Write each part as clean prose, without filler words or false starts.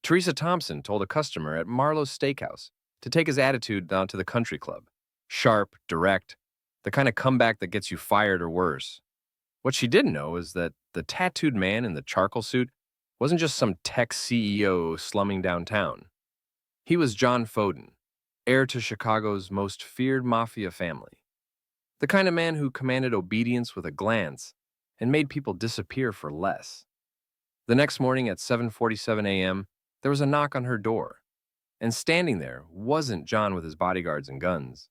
Teresa Thompson told a customer at Marlowe's Steakhouse to take his attitude down to the country club. Sharp, direct, the kind of comeback that gets you fired or worse. What she didn't know is that the tattooed man in the charcoal suit wasn't just some tech CEO slumming downtown. He was John Foden, heir to Chicago's most feared mafia family. The kind of man who commanded obedience with a glance and made people disappear for less. The next morning at 7:47 a.m., there was a knock on her door, and standing there wasn't John with his bodyguards and guns.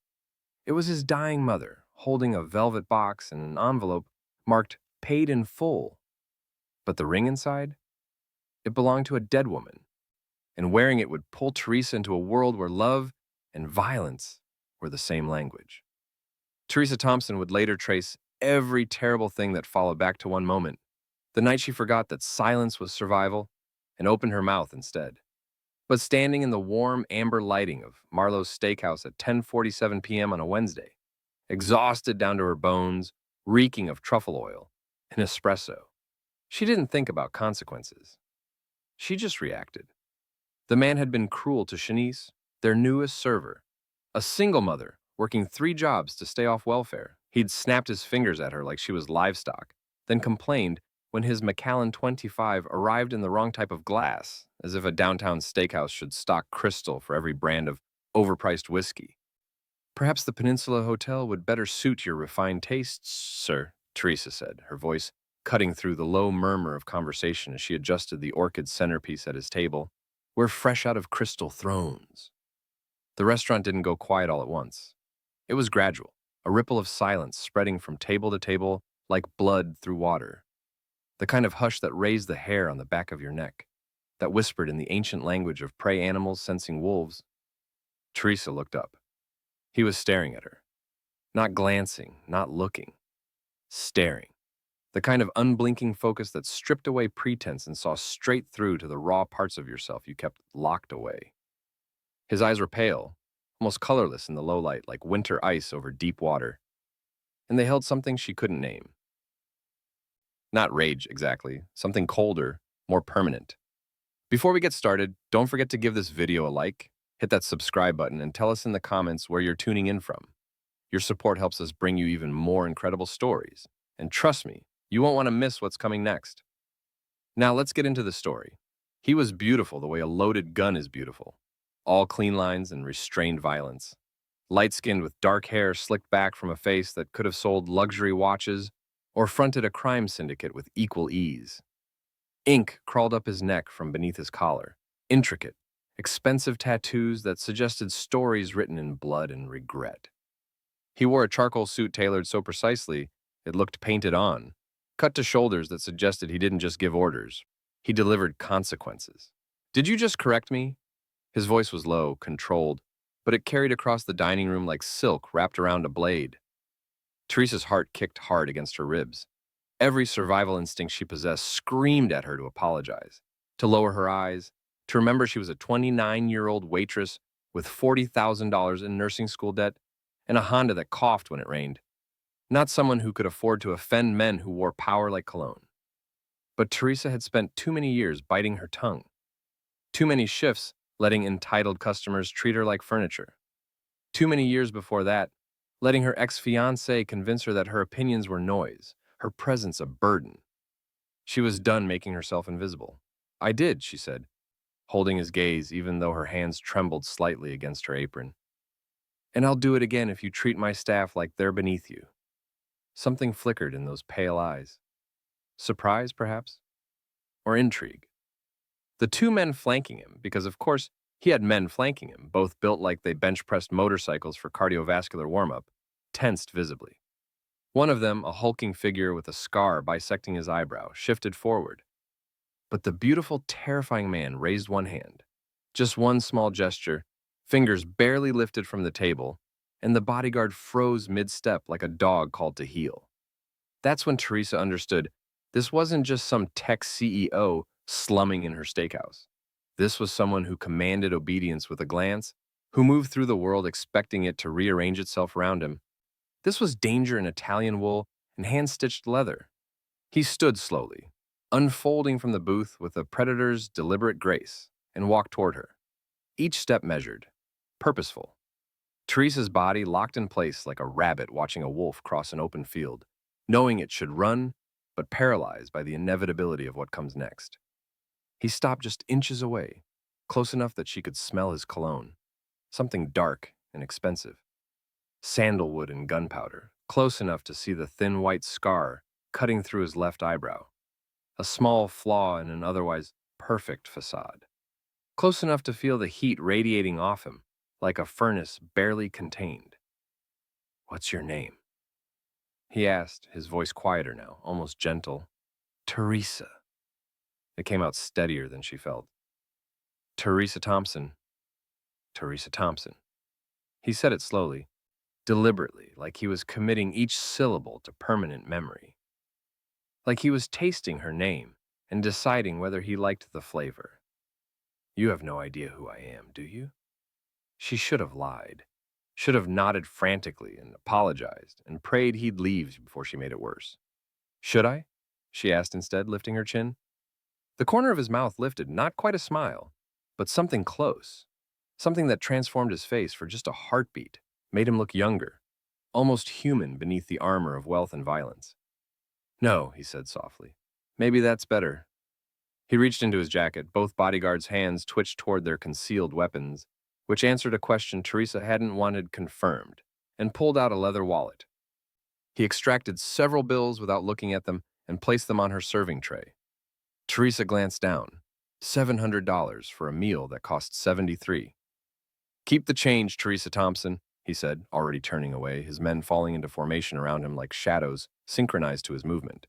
It was his dying mother, holding a velvet box and an envelope marked paid in full. But the ring inside? It belonged to a dead woman, and wearing it would pull Teresa into a world where love and violence were the same language. Teresa Thompson would later trace every terrible thing that followed back to one moment, the night she forgot that silence was survival and opened her mouth instead. But standing in the warm amber lighting of Marlowe's Steakhouse at 10:47 p.m. on a Wednesday, exhausted down to her bones, reeking of truffle oil and espresso, she didn't think about consequences. She just reacted. The man had been cruel to Shanice, their newest server, a single mother working 3 jobs to stay off welfare. He'd snapped his fingers at her like she was livestock, then complained when his Macallan 25 arrived in the wrong type of glass, as if a downtown steakhouse should stock crystal for every brand of overpriced whiskey. Perhaps the Peninsula Hotel would better suit your refined tastes, sir, Teresa said, her voice cutting through the low murmur of conversation as she adjusted the orchid centerpiece at his table. We're fresh out of crystal thrones. The restaurant didn't go quiet all at once. It was gradual, a ripple of silence spreading from table to table like blood through water. The kind of hush that raised the hair on the back of your neck, that whispered in the ancient language of prey animals sensing wolves. Teresa looked up. He was staring at her. Not glancing, not looking. Staring. The kind of unblinking focus that stripped away pretense and saw straight through to the raw parts of yourself you kept locked away. His eyes were pale, almost colorless in the low light, like winter ice over deep water. And they held something she couldn't name. Not rage, exactly. Something colder, more permanent. Before we get started, don't forget to give this video a like, hit that subscribe button, and tell us in the comments where you're tuning in from. Your support helps us bring you even more incredible stories. And trust me, you won't want to miss what's coming next. Now let's get into the story. He was beautiful the way a loaded gun is beautiful. All clean lines and restrained violence. Light-skinned with dark hair slicked back from a face that could have sold luxury watches or fronted a crime syndicate with equal ease. Ink crawled up his neck from beneath his collar, intricate, expensive tattoos that suggested stories written in blood and regret. He wore a charcoal suit tailored so precisely it looked painted on, cut to shoulders that suggested he didn't just give orders. He delivered consequences. Did you just correct me? His voice was low, controlled, but it carried across the dining room like silk wrapped around a blade. Teresa's heart kicked hard against her ribs. Every survival instinct she possessed screamed at her to apologize, to lower her eyes, to remember she was a 29-year-old waitress with $40,000 in nursing school debt and a Honda that coughed when it rained. Not someone who could afford to offend men who wore power like cologne. But Teresa had spent too many years biting her tongue. Too many shifts letting entitled customers treat her like furniture. Too many years before that, letting her ex-fiancé convince her that her opinions were noise, her presence a burden. She was done making herself invisible. I did, she said, holding his gaze even though her hands trembled slightly against her apron. And I'll do it again if you treat my staff like they're beneath you. Something flickered in those pale eyes. Surprise, perhaps? Or intrigue? The 2 men flanking him, because of course he had men flanking him, both built like they bench-pressed motorcycles for cardiovascular warm-up, tensed visibly. One of them, a hulking figure with a scar bisecting his eyebrow, shifted forward. But the beautiful, terrifying man raised one hand. Just one small gesture, fingers barely lifted from the table, and the bodyguard froze mid-step like a dog called to heel. That's when Teresa understood this wasn't just some tech CEO slumming in her steakhouse. This was someone who commanded obedience with a glance, who moved through the world expecting it to rearrange itself around him. This was danger in Italian wool and hand-stitched leather. He stood slowly, unfolding from the booth with a predator's deliberate grace, and walked toward her, each step measured, purposeful. Teresa's body locked in place like a rabbit watching a wolf cross an open field, knowing it should run, but paralyzed by the inevitability of what comes next. He stopped just inches away, close enough that she could smell his cologne, something dark and expensive. Sandalwood and gunpowder, close enough to see the thin white scar cutting through his left eyebrow, a small flaw in an otherwise perfect facade. Close enough to feel the heat radiating off him, like a furnace barely contained. "What's your name?" he asked, his voice quieter now, almost gentle. "Teresa." It came out steadier than she felt. "Teresa Thompson." "Teresa Thompson." He said it slowly, deliberately, like he was committing each syllable to permanent memory. Like he was tasting her name and deciding whether he liked the flavor. "You have no idea who I am, do you?" She should have lied, should have nodded frantically and apologized and prayed he'd leave before she made it worse. "Should I?" she asked instead, lifting her chin. The corner of his mouth lifted, not quite a smile, but something close, something that transformed his face for just a heartbeat, made him look younger, almost human beneath the armor of wealth and violence. "No," he said softly. "Maybe that's better." He reached into his jacket. Both bodyguards' hands twitched toward their concealed weapons, which answered a question Teresa hadn't wanted confirmed, and pulled out a leather wallet. He extracted several bills without looking at them and placed them on her serving tray. Teresa glanced down. $700 for a meal that cost 73. "Keep the change, Teresa Thompson," he said, already turning away, his men falling into formation around him like shadows, synchronized to his movement.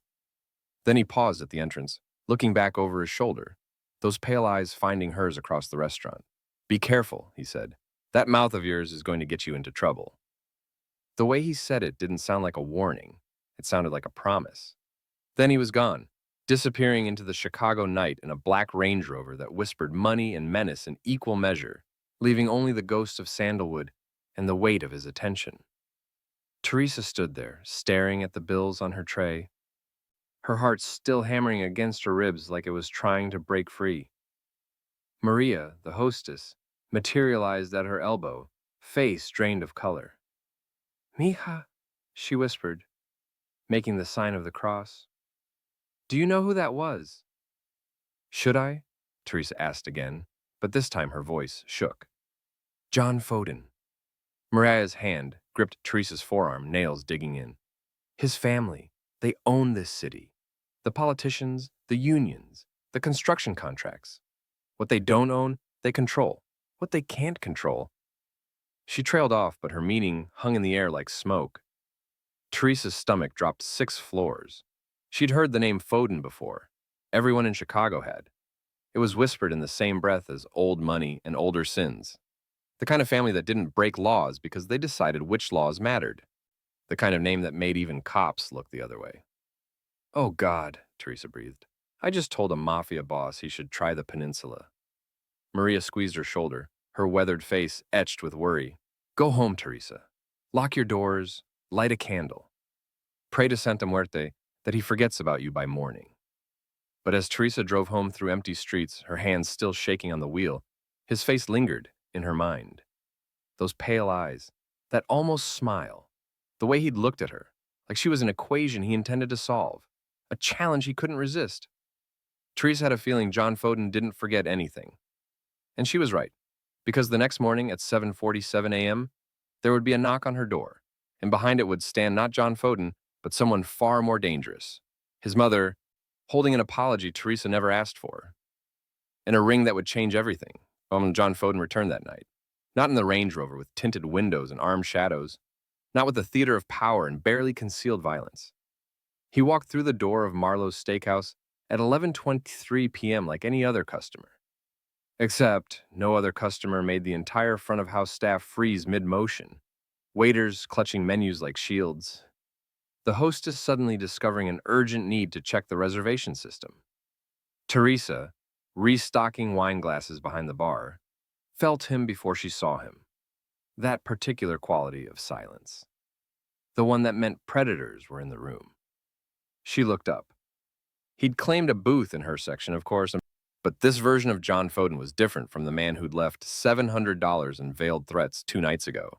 Then he paused at the entrance, looking back over his shoulder, those pale eyes finding hers across the restaurant. "Be careful," he said. "That mouth of yours is going to get you into trouble." The way he said it didn't sound like a warning. It sounded like a promise. Then he was gone, disappearing into the Chicago night in a black Range Rover that whispered money and menace in equal measure, leaving only the ghost of sandalwood and the weight of his attention. Teresa stood there, staring at the bills on her tray, her heart still hammering against her ribs like it was trying to break free. Maria, the hostess, materialized at her elbow, face drained of color. "Mija," she whispered, making the sign of the cross. "Do you know who that was?" "Should I?" Teresa asked again, but this time her voice shook. "John Foden." Mariah's hand gripped Teresa's forearm, nails digging in. "His family, they own this city. The politicians, the unions, the construction contracts. What they don't own, they control. What they can't control." She trailed off, but her meaning hung in the air like smoke. Teresa's stomach dropped 6 floors. She'd heard the name Foden before. Everyone in Chicago had. It was whispered in the same breath as old money and older sins. The kind of family that didn't break laws because they decided which laws mattered. The kind of name that made even cops look the other way. "Oh God," Teresa breathed. "I just told a Mafia boss he should try the peninsula." Maria squeezed her shoulder, her weathered face etched with worry. "Go home, Teresa. Lock your doors, light a candle. Pray to Santa Muerte that he forgets about you by morning." But as Teresa drove home through empty streets, her hands still shaking on the wheel, his face lingered in her mind. Those pale eyes, that almost smile, the way he'd looked at her, like she was an equation he intended to solve, a challenge he couldn't resist. Teresa had a feeling John Foden didn't forget anything. And she was right, because the next morning at 7:47 a.m., there would be a knock on her door, and behind it would stand not John Foden, but someone far more dangerous. His mother, holding an apology Teresa never asked for, and a ring that would change everything when John Foden returned that night. Not in the Range Rover with tinted windows and armed shadows, not with the theater of power and barely concealed violence. He walked through the door of Marlowe's Steakhouse at 11:23 p.m. like any other customer. Except no other customer made the entire front-of-house staff freeze mid-motion, waiters clutching menus like shields. The hostess suddenly discovering an urgent need to check the reservation system. Teresa, restocking wine glasses behind the bar, felt him before she saw him. That particular quality of silence. The one that meant predators were in the room. She looked up. He'd claimed a booth in her section, of course. But this version of John Foden was different from the man who'd left $700 in veiled threats 2 nights ago.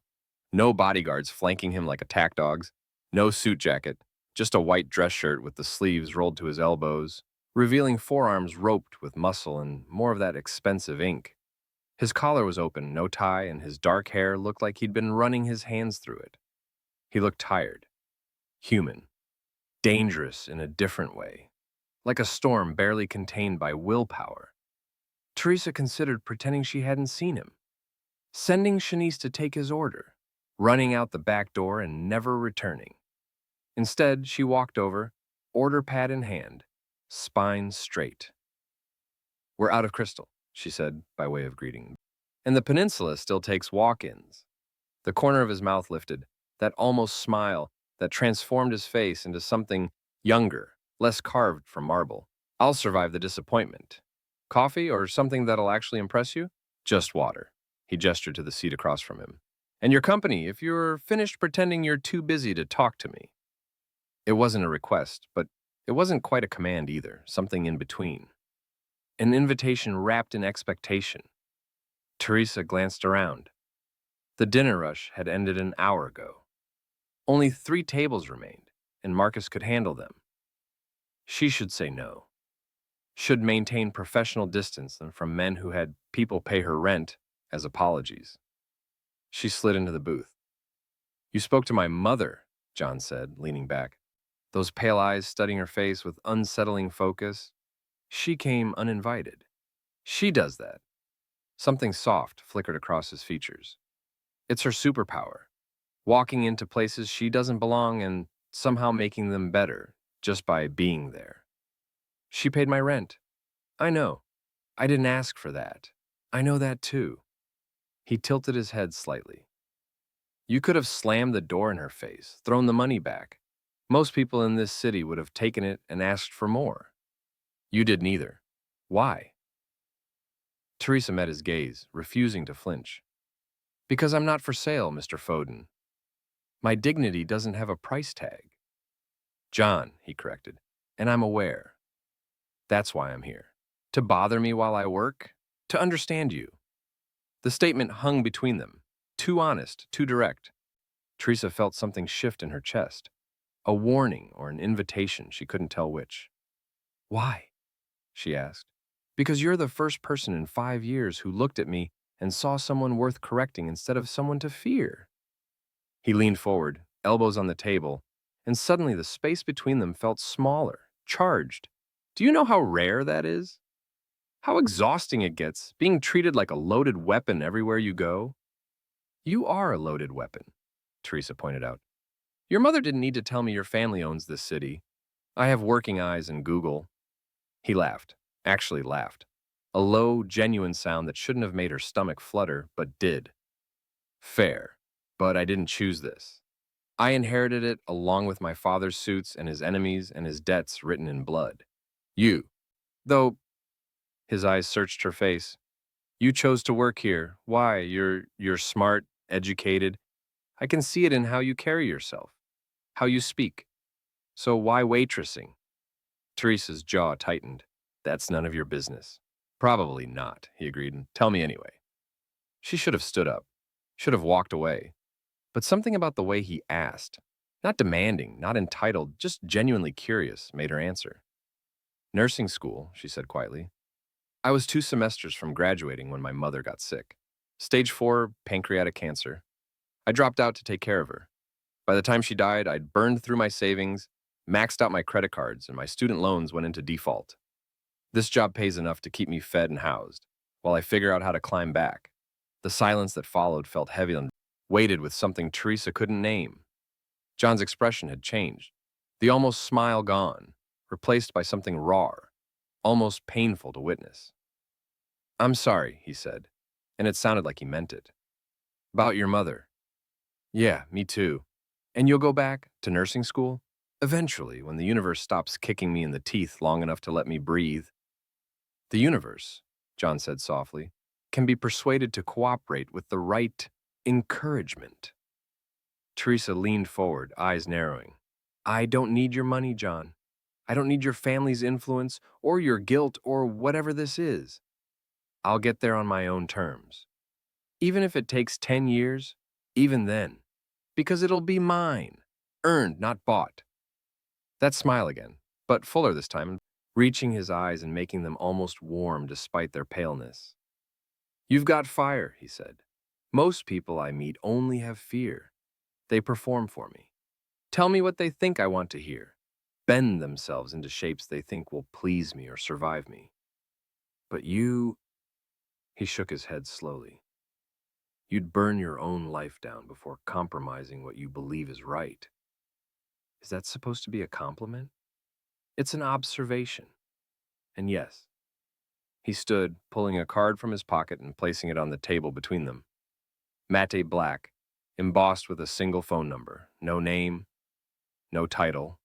No bodyguards flanking him like attack dogs, no suit jacket, just a white dress shirt with the sleeves rolled to his elbows, revealing forearms roped with muscle and more of that expensive ink. His collar was open, no tie, and his dark hair looked like he'd been running his hands through it. He looked tired, human, dangerous in a different way, like a storm barely contained by willpower. Teresa considered pretending she hadn't seen him, sending Shanice to take his order, running out the back door and never returning. Instead, she walked over, order pad in hand, spine straight. "We're out of crystal," she said by way of greeting. "And the peninsula still takes walk-ins." The corner of his mouth lifted, that almost smile that transformed his face into something younger, less carved from marble. "I'll survive the disappointment. Coffee or something that'll actually impress you?" "Just water." He gestured to the seat across from him. "And your company if you're finished pretending you're too busy to talk to me." It wasn't a request, but it wasn't quite a command either, something in between. An invitation wrapped in expectation. Teresa glanced around. The dinner rush had ended an hour ago. Only 3 tables remained, and Marcus could handle them. She should say no. Should maintain professional distance from men who had people pay her rent as apologies. She slid into the booth. "You spoke to my mother," John said, leaning back, those pale eyes studying her face with unsettling focus. "She came uninvited. She does that." Something soft flickered across his features. It's her superpower, walking into places she doesn't belong and somehow making them better just by being there. "She paid my rent." "I know. I didn't ask for that. I know that too." He tilted his head slightly. "You could have slammed the door in her face, thrown the money back. Most people in this city would have taken it and asked for more. You did neither. Why?" Teresa met his gaze, refusing to flinch. "Because I'm not for sale, Mr. Foden. My dignity doesn't have a price tag." "John," he corrected, "and I'm aware. That's why I'm here. To bother me while I work? To understand you." The statement hung between them. Too honest, too direct. Teresa felt something shift in her chest. A warning or an invitation, she couldn't tell which. "Why?" she asked. "Because you're the first person in 5 years who looked at me and saw someone worth correcting instead of someone to fear." He leaned forward, elbows on the table, and suddenly the space between them felt smaller, charged. "Do you know how rare that is? How exhausting it gets, being treated like a loaded weapon everywhere you go?" "You are a loaded weapon," Teresa pointed out. "Your mother didn't need to tell me your family owns this city. I have working eyes and Google." He laughed, actually laughed. A low, genuine sound that shouldn't have made her stomach flutter, but did. "Fair, but I didn't choose this. I inherited it along with my father's suits and his enemies and his debts written in blood. You, though," his eyes searched her face, "you chose to work here. Why? You're smart, educated. I can see it in how you carry yourself, how you speak. So why waitressing?" Teresa's jaw tightened. "That's none of your business." "Probably not," he agreed. "Tell me anyway." She should have stood up, should have walked away. But something about the way he asked, not demanding, not entitled, just genuinely curious, made her answer. "Nursing school," she said quietly. "I was 2 semesters from graduating when my mother got sick. Stage 4 pancreatic cancer. I dropped out to take care of her. By the time she died, I'd burned through my savings, maxed out my credit cards, and my student loans went into default. This job pays enough to keep me fed and housed, while I figure out how to climb back." The silence that followed felt heavy and weighted with something Teresa couldn't name. John's expression had changed, the almost smile gone, replaced by something raw, almost painful to witness. "I'm sorry," he said, and it sounded like he meant it. "About your mother." "Yeah, me too. And you'll go back to nursing school? Eventually, when the universe stops kicking me in the teeth long enough to let me breathe." "The universe," John said softly, "can be persuaded to cooperate with the right encouragement." Teresa leaned forward, eyes narrowing. "I don't need your money, John. I don't need your family's influence or your guilt or whatever this is. I'll get there on my own terms. Even if it takes 10 years, even then, because it'll be mine, earned, not bought. That smile again, but fuller this time, reaching his eyes and making them almost warm despite their paleness. You've got fire, he said. Most people I meet only have fear. They perform for me. Tell me what they think I want to hear. Bend themselves into shapes they think will please me or survive me. But you, he shook his head slowly. You'd burn your own life down before compromising what you believe is right. Is that supposed to be a compliment? It's an observation. And yes, he stood, pulling a card from his pocket and placing it on the table between them. Matte black, embossed with a single phone number. No name, no title.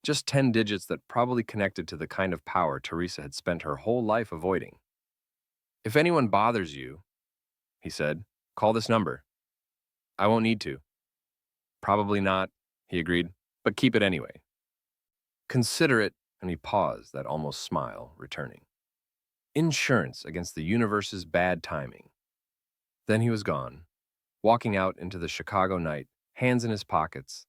Just 10 digits that probably connected to the kind of power Teresa had spent her whole life avoiding. If anyone bothers you, he said, call this number. I won't need to. Probably not, he agreed, but keep it anyway. Consider it, and he paused, that almost smile returning. Insurance against the universe's bad timing. Then he was gone, walking out into the Chicago night, hands in his pockets,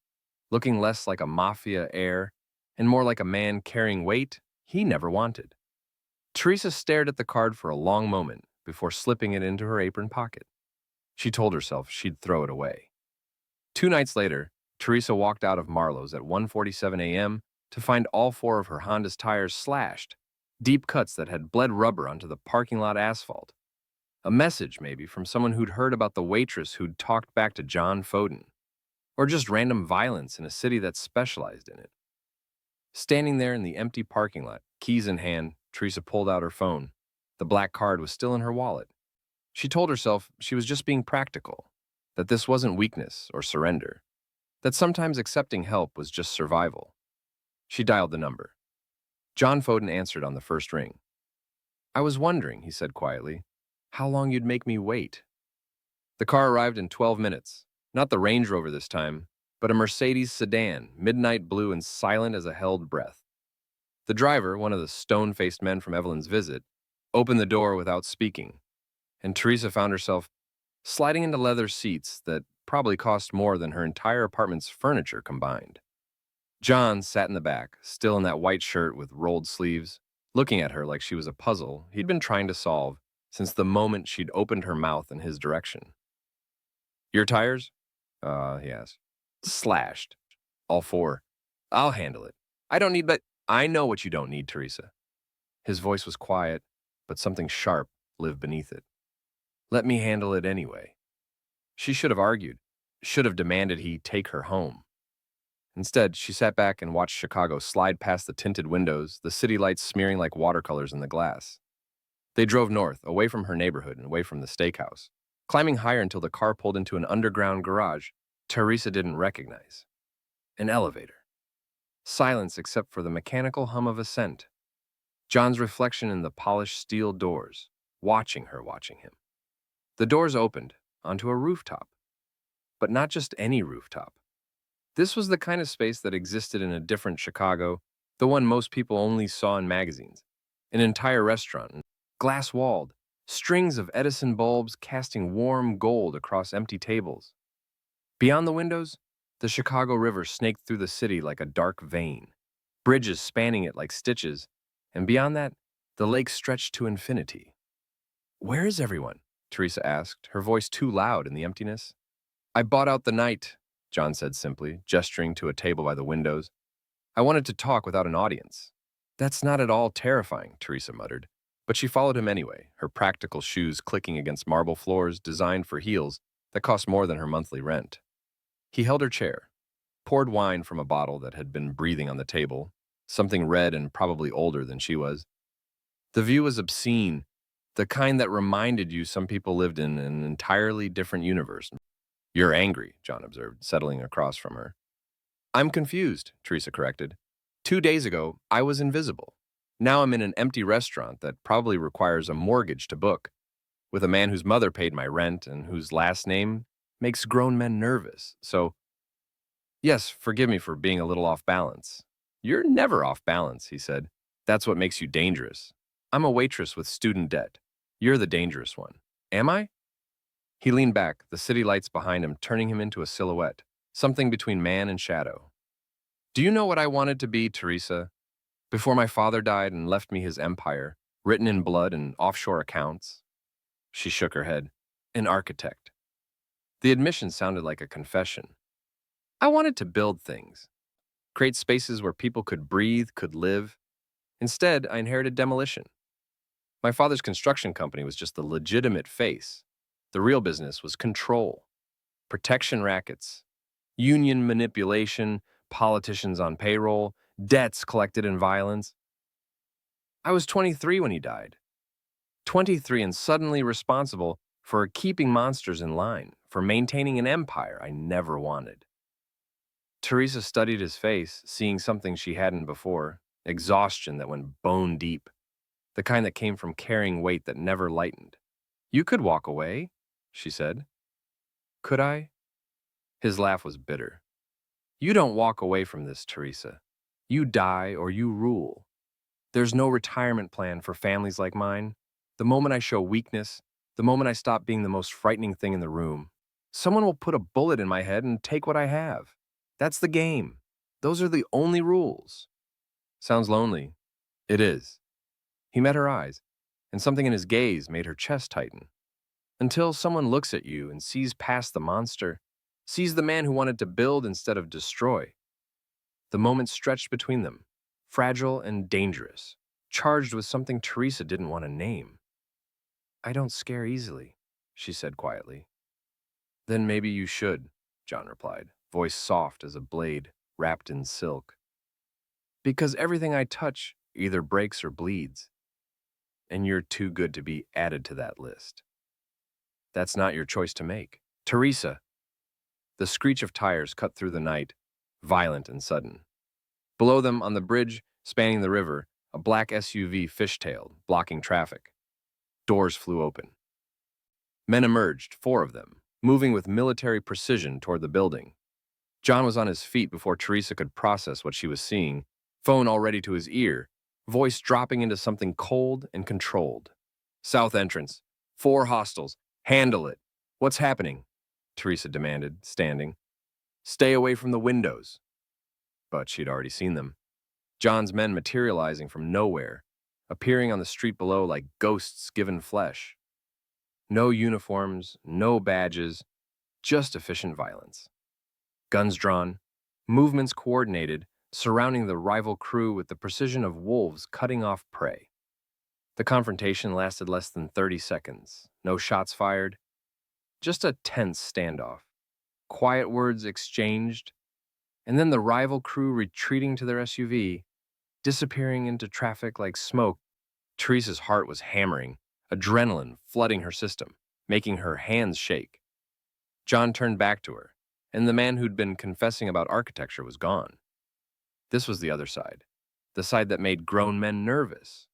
looking less like a Mafia heir and more like a man carrying weight he never wanted. Teresa stared at the card for a long moment before slipping it into her apron pocket. She told herself she'd throw it away. 2 nights later, Teresa walked out of Marlowe's at 1:47 a.m. to find all 4 of her Honda's tires slashed, deep cuts that had bled rubber onto the parking lot asphalt. A message, maybe, from someone who'd heard about the waitress who'd talked back to John Foden, or just random violence in a city that specialized in it. Standing there in the empty parking lot, keys in hand, Teresa pulled out her phone. The black card was still in her wallet. She told herself she was just being practical, that this wasn't weakness or surrender, that sometimes accepting help was just survival. She dialed the number. John Foden answered on the first ring. I was wondering, he said quietly, how long you'd make me wait. The car arrived in 12 minutes, not the Range Rover this time, but a Mercedes sedan, midnight blue and silent as a held breath. The driver, one of the stone-faced men from Evelyn's visit, opened the door without speaking, and Teresa found herself sliding into leather seats that probably cost more than her entire apartment's furniture combined. John sat in the back, still in that white shirt with rolled sleeves, looking at her like she was a puzzle he'd been trying to solve since the moment she'd opened her mouth in his direction. Your tires? He asked. Slashed. All 4. I'll handle it. I don't need, but I know what you don't need, Teresa. His voice was quiet, but something sharp lived beneath it. Let me handle it anyway. She should have argued, should have demanded he take her home. Instead, she sat back and watched Chicago slide past the tinted windows, the city lights smearing like watercolors in the glass. They drove north, away from her neighborhood and away from the steakhouse, climbing higher until the car pulled into an underground garage Teresa didn't recognize. An elevator. Silence except for the mechanical hum of ascent. John's reflection in the polished steel doors, watching him. The doors opened onto a rooftop. But not just any rooftop. This was the kind of space that existed in a different Chicago, the one most people only saw in magazines. An entire restaurant, glass-walled, strings of Edison bulbs casting warm gold across empty tables. Beyond the windows, the Chicago River snaked through the city like a dark vein, bridges spanning it like stitches, and beyond that, the lake stretched to infinity. Where is everyone? Teresa asked, her voice too loud in the emptiness. I bought out the night, John said simply, gesturing to a table by the windows. I wanted to talk without an audience. That's not at all terrifying, Teresa muttered, but she followed him anyway, her practical shoes clicking against marble floors designed for heels that cost more than her monthly rent. He held her chair, poured wine from a bottle that had been breathing on the table, something red and probably older than she was. The view was obscene, the kind that reminded you some people lived in an entirely different universe. You're angry, John observed, settling across from her. I'm confused, Teresa corrected. 2 days ago, I was invisible. Now I'm in an empty restaurant that probably requires a mortgage to book, with a man whose mother paid my rent and whose last name makes grown men nervous. So, yes, forgive me for being a little off balance. You're never off balance, he said. That's what makes you dangerous. I'm a waitress with student debt. You're the dangerous one. Am I? He leaned back, the city lights behind him turning him into a silhouette, something between man and shadow. Do you know what I wanted to be, Teresa? Before my father died and left me his empire, written in blood and offshore accounts? She shook her head. An architect. The admission sounded like a confession. I wanted to build things, create spaces where people could breathe, could live. Instead, I inherited demolition. My father's construction company was just the legitimate face. The real business was control, protection rackets, union manipulation, politicians on payroll, debts collected in violence. I was 23 when he died. 23 and suddenly responsible for keeping monsters in line, for maintaining an empire I never wanted. Teresa studied his face, seeing something she hadn't before, exhaustion that went bone deep, the kind that came from carrying weight that never lightened. You could walk away, she said. Could I? His laugh was bitter. You don't walk away from this, Teresa. You die or you rule. There's no retirement plan for families like mine. The moment I show weakness, the moment I stop being the most frightening thing in the room, someone will put a bullet in my head and take what I have. That's the game. Those are the only rules. Sounds lonely. It is. He met her eyes, and something in his gaze made her chest tighten. Until someone looks at you and sees past the monster, sees the man who wanted to build instead of destroy. The moment stretched between them, fragile and dangerous, charged with something Teresa didn't want to name. I don't scare easily, she said quietly. Then maybe you should, John replied, voice soft as a blade wrapped in silk. Because everything I touch either breaks or bleeds, and you're too good to be added to that list. That's not your choice to make. Teresa! The screech of tires cut through the night, violent and sudden. Below them, on the bridge spanning the river, a black SUV fishtailed, blocking traffic. Doors flew open. Men emerged, 4 of them, moving with military precision toward the building. John was on his feet before Teresa could process what she was seeing, phone already to his ear, voice dropping into something cold and controlled. South entrance. 4 hostiles. Handle it. What's happening? Teresa demanded, standing. Stay away from the windows. But she'd already seen them. John's men materializing from nowhere, appearing on the street below like ghosts given flesh. No uniforms, no badges, just efficient violence. Guns drawn, movements coordinated, surrounding the rival crew with the precision of wolves cutting off prey. The confrontation lasted less than 30 seconds. No shots fired, just a tense standoff. Quiet words exchanged, and then the rival crew retreating to their SUV, disappearing into traffic like smoke. Teresa's heart was hammering, adrenaline flooding her system, making her hands shake. John turned back to her, and the man who'd been confessing about architecture was gone. This was the other side, the side that made grown men nervous.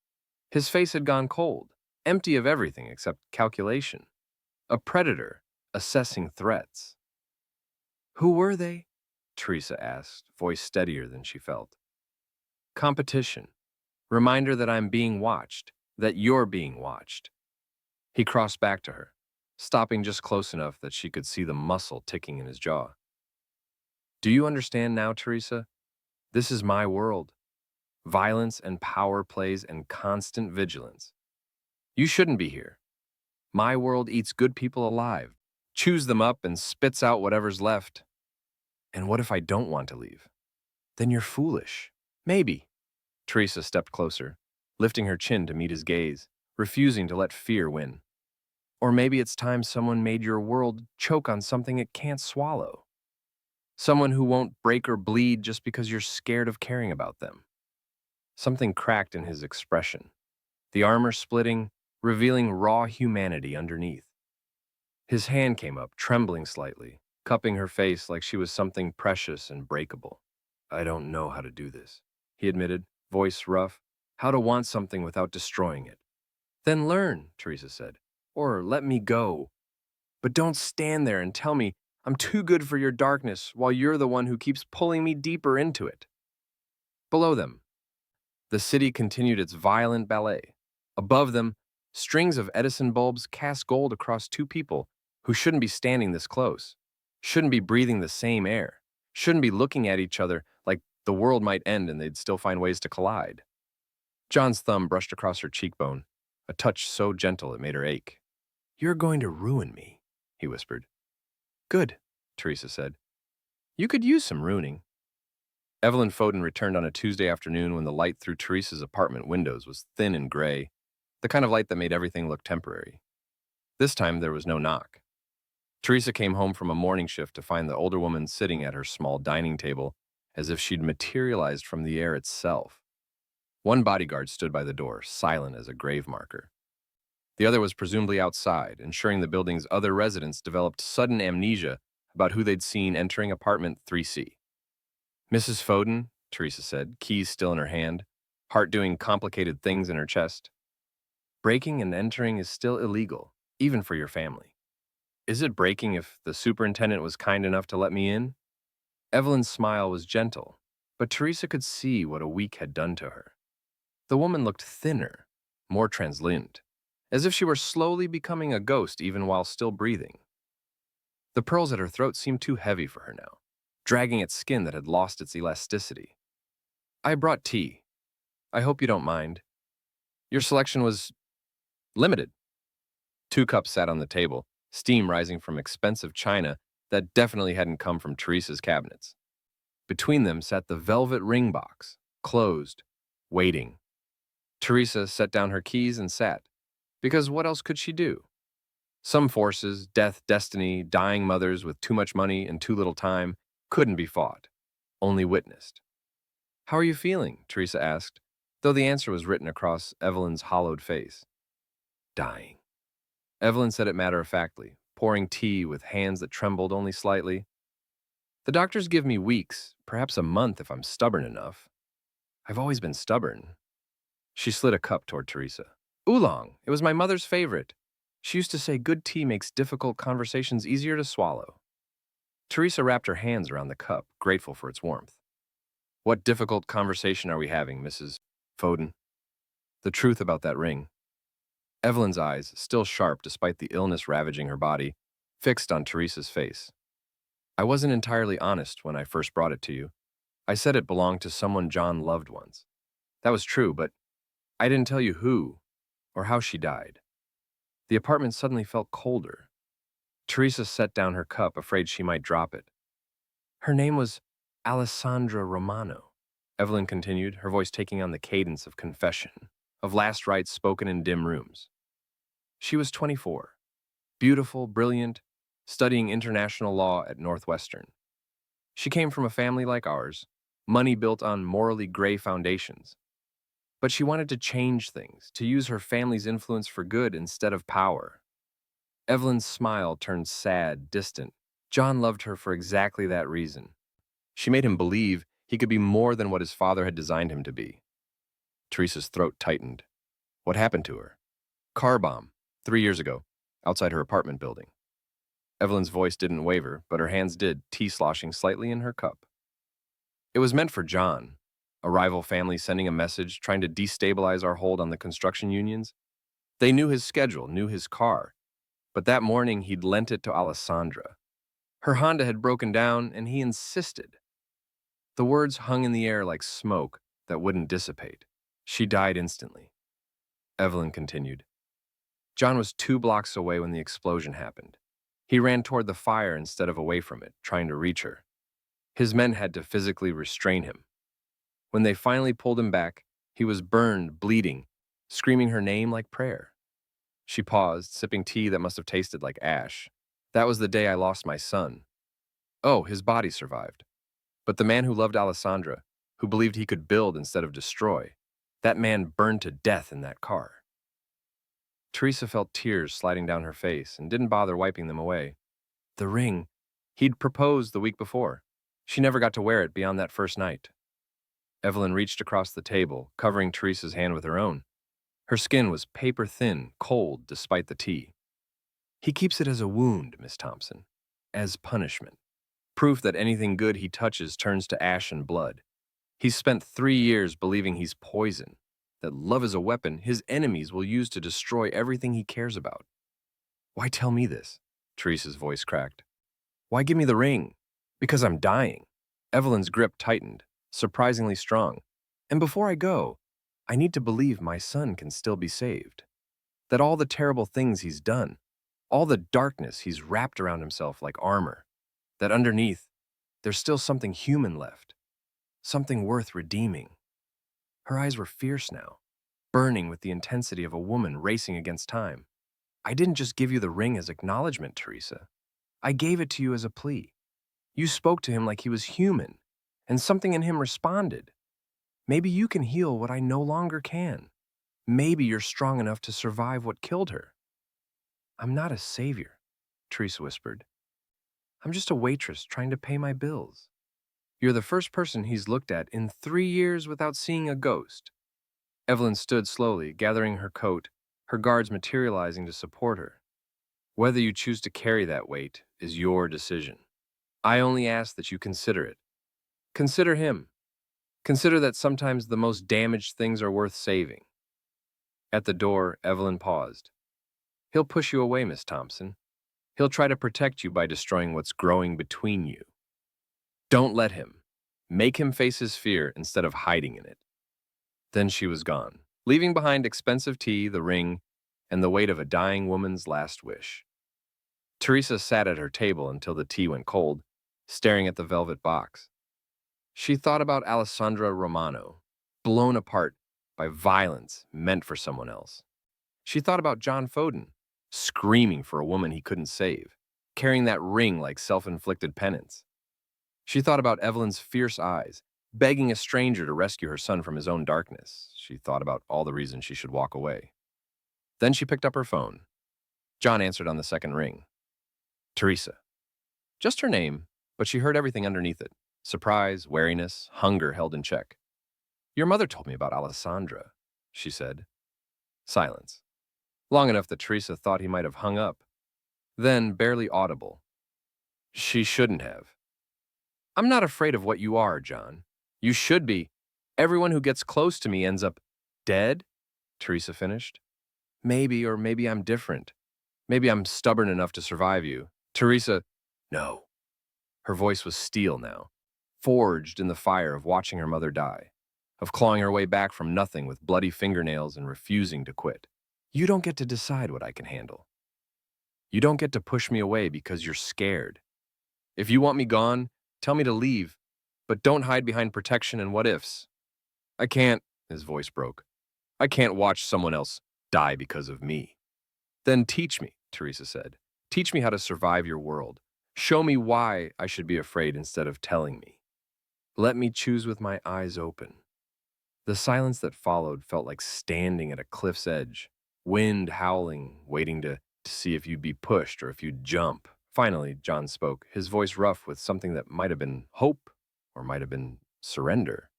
His face had gone cold, empty of everything except calculation. A predator, assessing threats. Who were they? Teresa asked, voice steadier than she felt. Competition. Reminder that I'm being watched, that you're being watched. He crossed back to her, stopping just close enough that she could see the muscle ticking in his jaw. Do you understand now, Teresa? This is my world. Violence and power plays and constant vigilance. You shouldn't be here. My world eats good people alive, chews them up and spits out whatever's left. And what if I don't want to leave? Then you're foolish. Maybe. Teresa stepped closer, lifting her chin to meet his gaze, refusing to let fear win. Or maybe it's time someone made your world choke on something it can't swallow. Someone who won't break or bleed just because you're scared of caring about them. Something cracked in his expression, the armor splitting, revealing raw humanity underneath. His hand came up, trembling slightly, cupping her face like she was something precious and breakable. I don't know how to do this, he admitted, voice rough. How to want something without destroying it. Then learn, Teresa said, or let me go. But don't stand there and tell me I'm too good for your darkness while you're the one who keeps pulling me deeper into it. Below them, the city continued its violent ballet. Above them, strings of Edison bulbs cast gold across two people who shouldn't be standing this close, shouldn't be breathing the same air, shouldn't be looking at each other like the world might end and they'd still find ways to collide. John's thumb brushed across her cheekbone, a touch so gentle it made her ache. "You're going to ruin me," he whispered. "Good," Teresa said. "You could use some ruining." Evelyn Foden returned on a Tuesday afternoon when the light through Teresa's apartment windows was thin and gray, the kind of light that made everything look temporary. This time there was no knock. Teresa came home from a morning shift to find the older woman sitting at her small dining table as if she'd materialized from the air itself. One bodyguard stood by the door, silent as a grave marker. The other was presumably outside, ensuring the building's other residents developed sudden amnesia about who they'd seen entering apartment 3C. "Mrs. Foden," Teresa said, keys still in her hand, heart doing complicated things in her chest. "Breaking and entering is still illegal, even for your family." "Is it breaking if the superintendent was kind enough to let me in?" Evelyn's smile was gentle, but Teresa could see what a week had done to her. The woman looked thinner, more translucent, as if she were slowly becoming a ghost even while still breathing. The pearls at her throat seemed too heavy for her now, dragging at skin that had lost its elasticity. "I brought tea. I hope you don't mind. Your selection was limited." Two cups sat on the table, steam rising from expensive china that definitely hadn't come from Teresa's cabinets. Between them sat the velvet ring box, closed, waiting. Teresa set down her keys and sat, because what else could she do? Some forces, death, destiny, dying mothers with too much money and too little time, couldn't be fought, only witnessed. "How are you feeling?" Teresa asked, though the answer was written across Evelyn's hollowed face. "Dying." Evelyn said it matter-of-factly, pouring tea with hands that trembled only slightly. "The doctors give me weeks, perhaps a month if I'm stubborn enough. I've always been stubborn." She slid a cup toward Teresa. "Oolong. It was my mother's favorite. She used to say good tea makes difficult conversations easier to swallow." Teresa wrapped her hands around the cup, grateful for its warmth. "What difficult conversation are we having, Mrs. Foden?" "The truth about that ring." Evelyn's eyes, still sharp despite the illness ravaging her body, fixed on Teresa's face. "I wasn't entirely honest when I first brought it to you. I said it belonged to someone John loved once. That was true, but I didn't tell you who or how she died." The apartment suddenly felt colder. Teresa set down her cup, afraid she might drop it. "Her name was Alessandra Romano," Evelyn continued, her voice taking on the cadence of confession, of last rites spoken in dim rooms. "She was 24, beautiful, brilliant, studying international law at Northwestern. She came from a family like ours, money built on morally gray foundations. But she wanted to change things, to use her family's influence for good instead of power." Evelyn's smile turned sad, distant. John loved her for exactly that reason. She made him believe he could be more than what his father had designed him to be. Teresa's throat tightened. "What happened to her?" "Car bomb, 3 years ago, outside her apartment building." Evelyn's voice didn't waver, but her hands did, tea sloshing slightly in her cup. "It was meant for John. A rival family sending a message, trying to destabilize our hold on the construction unions. They knew his schedule, knew his car, but that morning he'd lent it to Alessandra. Her Honda had broken down, and he insisted." The words hung in the air like smoke that wouldn't dissipate. "She died instantly," Evelyn continued. "John was 2 blocks away when the explosion happened. He ran toward the fire instead of away from it, trying to reach her. His men had to physically restrain him. When they finally pulled him back, he was burned, bleeding, screaming her name like prayer." She paused, sipping tea that must have tasted like ash. "That was the day I lost my son." "Oh, his body survived. But the man who loved Alessandra, who believed he could build instead of destroy, that man burned to death in that car." Teresa felt tears sliding down her face and didn't bother wiping them away. "The ring. He'd proposed the week before. She never got to wear it beyond that first night." Evelyn reached across the table, covering Teresa's hand with her own. Her skin was paper-thin, cold despite the tea. "He keeps it as a wound, Miss Thompson, as punishment. Proof that anything good he touches turns to ash and blood. He's spent 3 years believing he's poison, that love is a weapon his enemies will use to destroy everything he cares about. Why tell me this? Teresa's voice cracked. Why give me the ring? Because I'm dying. Evelyn's grip tightened, surprisingly strong. And before I go, I need to believe my son can still be saved. That all the terrible things he's done, all the darkness he's wrapped around himself like armor, that underneath, there's still something human left, something worth redeeming. Her eyes were fierce now, burning with the intensity of a woman racing against time. I didn't just give you the ring as acknowledgement, Teresa. I gave it to you as a plea. You spoke to him like he was human, and something in him responded. Maybe you can heal what I no longer can. Maybe you're strong enough to survive what killed her. I'm not a savior, Teresa whispered. I'm just a waitress trying to pay my bills. You're the first person he's looked at in 3 years without seeing a ghost. Evelyn stood slowly, gathering her coat, her guards materializing to support her. Whether you choose to carry that weight is your decision. I only ask that you consider it. Consider him. Consider that sometimes the most damaged things are worth saving. At the door, Evelyn paused. He'll push you away, Miss Thompson. He'll try to protect you by destroying what's growing between you. Don't let him. Make him face his fear instead of hiding in it. Then she was gone, leaving behind expensive tea, the ring, and the weight of a dying woman's last wish. Teresa sat at her table until the tea went cold, staring at the velvet box. She thought about Alessandra Romano, blown apart by violence meant for someone else. She thought about John Foden, screaming for a woman he couldn't save, carrying that ring like self-inflicted penance. She thought about Evelyn's fierce eyes, begging a stranger to rescue her son from his own darkness. She thought about all the reasons she should walk away. Then she picked up her phone. John answered on the second ring. Teresa. Just her name, but she heard everything underneath it. Surprise, wariness, hunger held in check. Your mother told me about Alessandra, she said. Silence. Long enough that Teresa thought he might have hung up. Then, barely audible. She shouldn't have. I'm not afraid of what you are, John. You should be. Everyone who gets close to me ends up dead, Teresa finished. Maybe, or maybe I'm different. Maybe I'm stubborn enough to survive you. Teresa, no. Her voice was steel now, forged in the fire of watching her mother die, of clawing her way back from nothing with bloody fingernails and refusing to quit. You don't get to decide what I can handle. You don't get to push me away because you're scared. If you want me gone, tell me to leave, but don't hide behind protection and what-ifs. I can't, his voice broke. I can't watch someone else die because of me. Then teach me, Teresa said. Teach me how to survive your world. Show me why I should be afraid instead of telling me. Let me choose with my eyes open. The silence that followed felt like standing at a cliff's edge, wind howling, waiting to see if you'd be pushed or if you'd jump. Finally, John spoke, his voice rough with something that might have been hope or might have been surrender.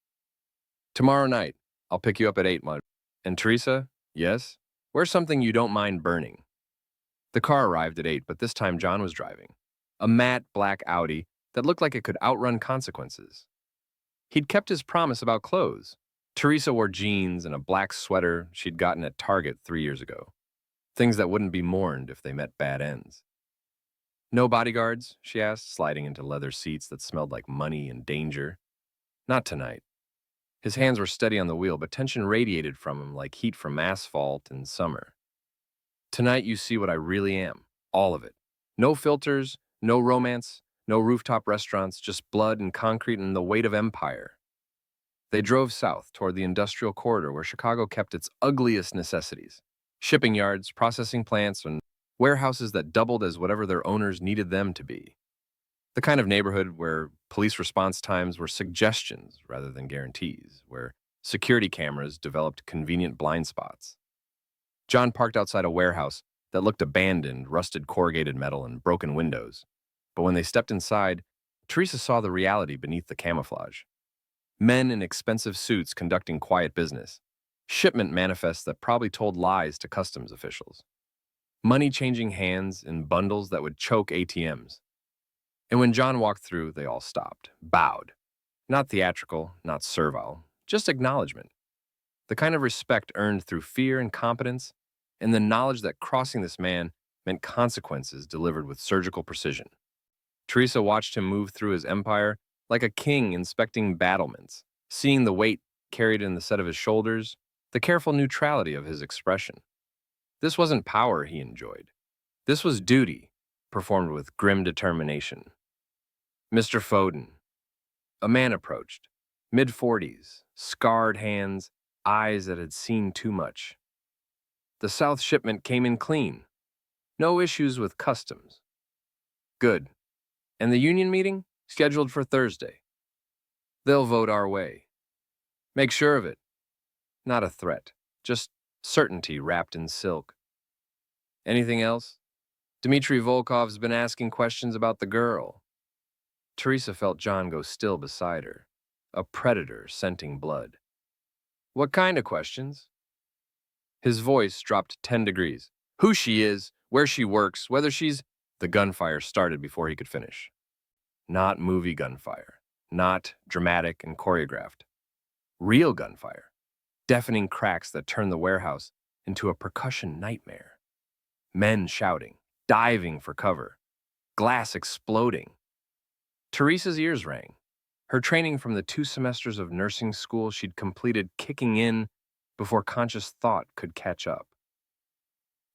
Tomorrow night, I'll pick you up at 8, Mud. And Teresa, yes? Where's something you don't mind burning? The car arrived at 8, but this time John was driving. A matte black Audi that looked like it could outrun consequences. He'd kept his promise about clothes. Teresa wore jeans and a black sweater she'd gotten at Target 3 years ago. Things that wouldn't be mourned if they met bad ends. No bodyguards, she asked, sliding into leather seats that smelled like money and danger. Not tonight. His hands were steady on the wheel, but tension radiated from him like heat from asphalt in summer. Tonight you see what I really am, all of it. No filters, no romance, no rooftop restaurants, just blood and concrete and the weight of empire. They drove south toward the industrial corridor where Chicago kept its ugliest necessities. Shipping yards, processing plants, and warehouses that doubled as whatever their owners needed them to be. The kind of neighborhood where police response times were suggestions rather than guarantees, where security cameras developed convenient blind spots. John parked outside a warehouse that looked abandoned, rusted corrugated metal and broken windows. But when they stepped inside, Teresa saw the reality beneath the camouflage. Men in expensive suits conducting quiet business. Shipment manifests that probably told lies to customs officials. Money changing hands in bundles that would choke ATMs. And when John walked through, they all stopped, bowed. Not theatrical, not servile, just acknowledgement. The kind of respect earned through fear and competence, and the knowledge that crossing this man meant consequences delivered with surgical precision. Teresa watched him move through his empire like a king inspecting battlements, seeing the weight carried in the set of his shoulders, the careful neutrality of his expression. This wasn't power he enjoyed. This was duty, performed with grim determination. Mr. Foden, a man approached, mid-40s, scarred hands, eyes that had seen too much. The South shipment came in clean. No issues with customs. Good. And the union meeting? Scheduled for Thursday. They'll vote our way. Make sure of it. Not a threat, just certainty wrapped in silk. Anything else? Dmitri Volkov's been asking questions about the girl. Teresa felt John go still beside her, a predator scenting blood. What kind of questions? His voice dropped 10 degrees. Who she is, where she works, whether she's... The gunfire started before he could finish. Not movie gunfire. Not dramatic and choreographed. Real gunfire. Deafening cracks that turned the warehouse into a percussion nightmare. Men shouting, diving for cover. Glass exploding. Teresa's ears rang. Her training from the 2 semesters of nursing school she'd completed kicking in before conscious thought could catch up.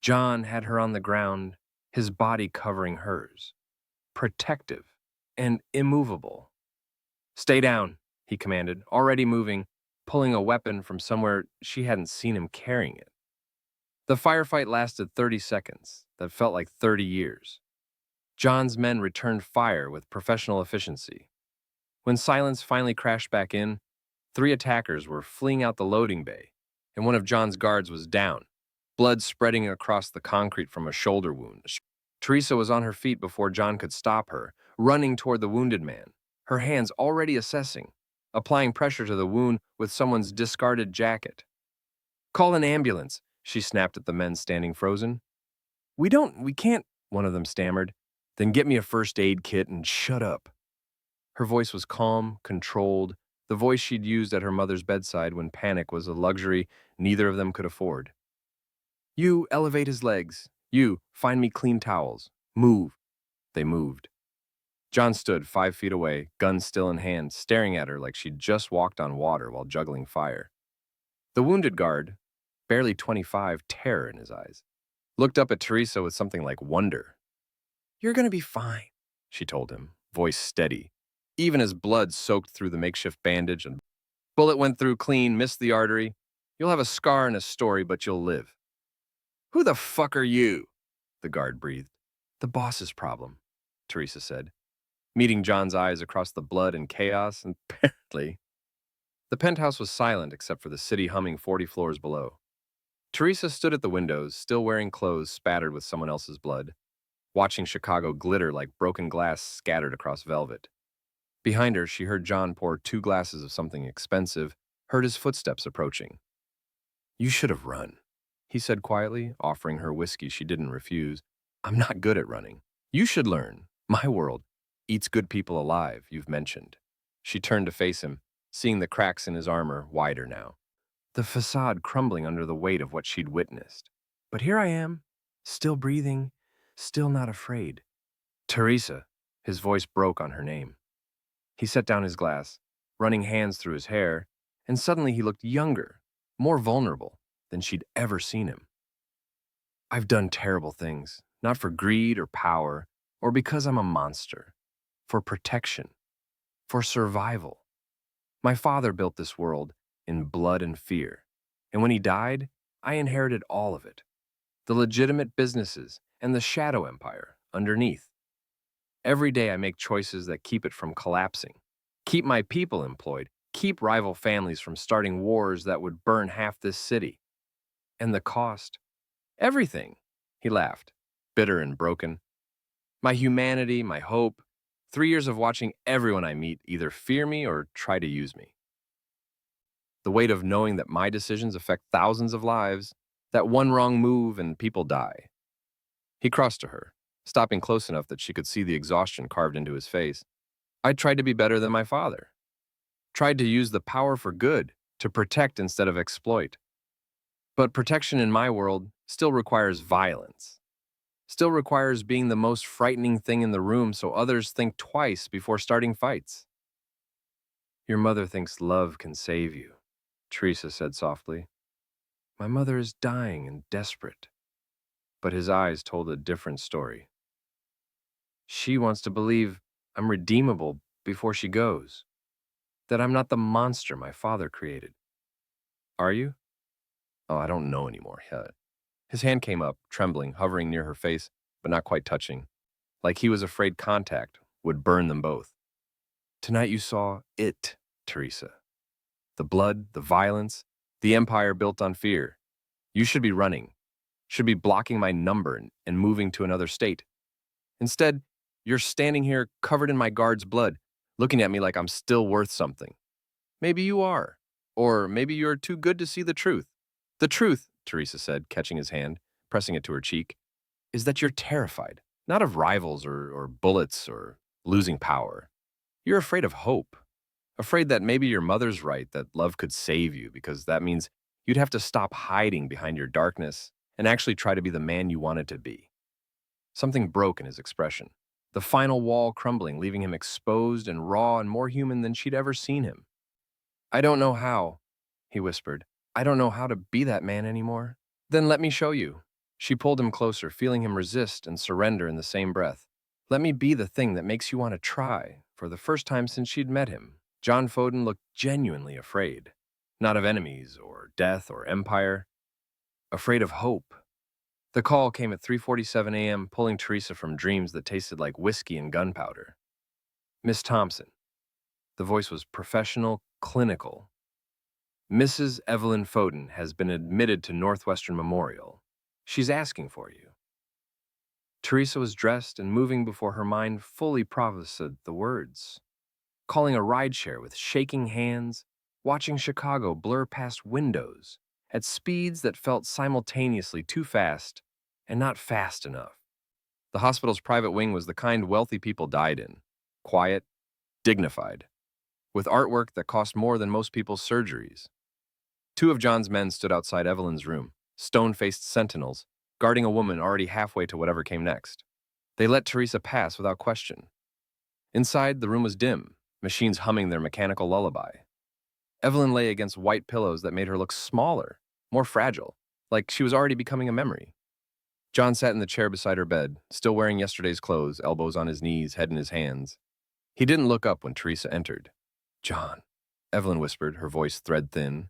John had her on the ground, his body covering hers, protective and immovable. Stay down, he commanded, already moving, pulling a weapon from somewhere she hadn't seen him carrying it. The firefight lasted 30 seconds that felt like 30 years. John's men returned fire with professional efficiency. When silence finally crashed back in, 3 attackers were fleeing out the loading bay, and one of John's guards was down, blood spreading across the concrete from a shoulder wound. Teresa was on her feet before John could stop her, running toward the wounded man, her hands already assessing, applying pressure to the wound with someone's discarded jacket. Call an ambulance, she snapped at the men standing frozen. We can't, one of them stammered. Then get me a first aid kit and shut up. Her voice was calm, controlled, the voice she'd used at her mother's bedside when panic was a luxury neither of them could afford. You, elevate his legs. You, find me clean towels. Move. They moved. John stood 5 feet away, gun still in hand, staring at her like she'd just walked on water while juggling fire. The wounded guard, barely 25, terror in his eyes, looked up at Teresa with something like wonder. You're gonna be fine, she told him, voice steady, even as blood soaked through the makeshift bandage and bullet went through clean, missed the artery. You'll have a scar and a story, but you'll live. Who the fuck are you? The guard breathed. The boss's problem, Teresa said, meeting John's eyes across the blood and chaos, and apparently. The penthouse was silent except for the city humming 40 floors below. Teresa stood at the windows, still wearing clothes spattered with someone else's blood, watching Chicago glitter like broken glass scattered across velvet. Behind her, she heard John pour 2 glasses of something expensive, heard his footsteps approaching. You should have run, he said quietly, offering her whiskey she didn't refuse. I'm not good at running. You should learn. My world eats good people alive, you've mentioned. She turned to face him, seeing the cracks in his armor wider now, the facade crumbling under the weight of what she'd witnessed. But here I am, still breathing, still not afraid. Teresa, his voice broke on her name. He set down his glass, running hands through his hair, and suddenly he looked younger, more vulnerable than she'd ever seen him. I've done terrible things, not for greed or power, or because I'm a monster, for protection, for survival. My father built this world in blood and fear, and when he died, I inherited all of it, the legitimate businesses and the shadow empire underneath. Every day I make choices that keep it from collapsing, keep my people employed, keep rival families from starting wars that would burn half this city. And the cost? Everything, he laughed, bitter and broken. My humanity, my hope, 3 years of watching everyone I meet either fear me or try to use me. The weight of knowing that my decisions affect thousands of lives, that one wrong move and people die. He crossed to her, stopping close enough that she could see the exhaustion carved into his face. I tried to be better than my father. tried to use the power for good, to protect instead of exploit. But protection in my world still requires violence, still requires being the most frightening thing in the room so others think twice before starting fights. Your mother thinks love can save you, Teresa said softly. My mother is dying and desperate. But his eyes told a different story. She wants to believe I'm redeemable before she goes, that I'm not the monster my father created. Are you? Oh, I don't know anymore. His hand came up, trembling, hovering near her face, but not quite touching, like he was afraid contact would burn them both. Tonight you saw it, Teresa. The blood, the violence, the empire built on fear. You should be running, should be blocking my number and moving to another state. Instead, you're standing here covered in my guard's blood, looking at me like I'm still worth something. Maybe you are. Or maybe you're too good to see the truth. The truth, Teresa said, catching his hand, pressing it to her cheek, is that you're terrified, not of rivals or bullets or losing power. You're afraid of hope. Afraid that maybe your mother's right, that love could save you, because that means you'd have to stop hiding behind your darkness and actually try to be the man you wanted to be. Something broke in his expression. The final wall crumbling, leaving him exposed and raw and more human than she'd ever seen him. I don't know how, he whispered. I don't know how to be that man anymore. Then let me show you. She pulled him closer, feeling him resist and surrender in the same breath. Let me be the thing that makes you want to try. For the first time since she'd met him, John Foden looked genuinely afraid. Not of enemies or death or empire. Afraid of hope. The call came at 3:47 a.m., pulling Teresa from dreams that tasted like whiskey and gunpowder. Miss Thompson. The voice was professional, clinical. Mrs. Evelyn Foden has been admitted to Northwestern Memorial. She's asking for you. Teresa was dressed and moving before her mind fully processed the words. Calling a rideshare with shaking hands, watching Chicago blur past windows at speeds that felt simultaneously too fast and not fast enough. The hospital's private wing was the kind wealthy people died in. Quiet, dignified, with artwork that cost more than most people's surgeries. Two of John's men stood outside Evelyn's room, stone-faced sentinels, guarding a woman already halfway to whatever came next. They let Teresa pass without question. Inside, the room was dim, machines humming their mechanical lullaby. Evelyn lay against white pillows that made her look smaller, more fragile, like she was already becoming a memory. John sat in the chair beside her bed, still wearing yesterday's clothes, elbows on his knees, head in his hands. He didn't look up when Teresa entered. John, Evelyn whispered, her voice thread-thin.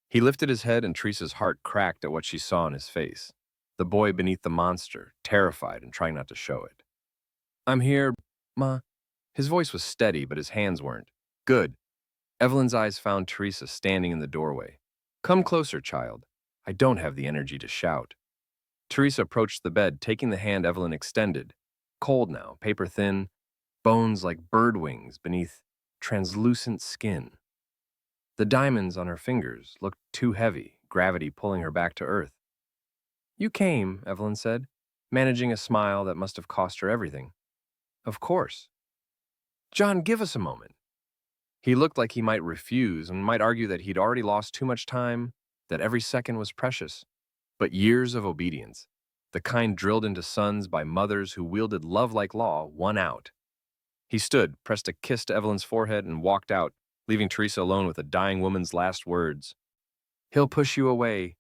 He lifted his head and Teresa's heart cracked at what she saw in his face. The boy beneath the monster, terrified and trying not to show it. I'm here, Ma. His voice was steady, but his hands weren't. Good. Evelyn's eyes found Teresa standing in the doorway. Come closer, child. I don't have the energy to shout. Teresa approached the bed, taking the hand Evelyn extended. Cold now, paper thin, bones like bird wings beneath translucent skin. The diamonds on her fingers looked too heavy, gravity pulling her back to earth. You came, Evelyn said, managing a smile that must have cost her everything. Of course. John, give us a moment. He looked like he might refuse and might argue that he'd already lost too much time, that every second was precious. But years of obedience, the kind drilled into sons by mothers who wielded love like law, won out. He stood, pressed a kiss to Evelyn's forehead, and walked out, leaving Teresa alone with a dying woman's last words. He'll push you away,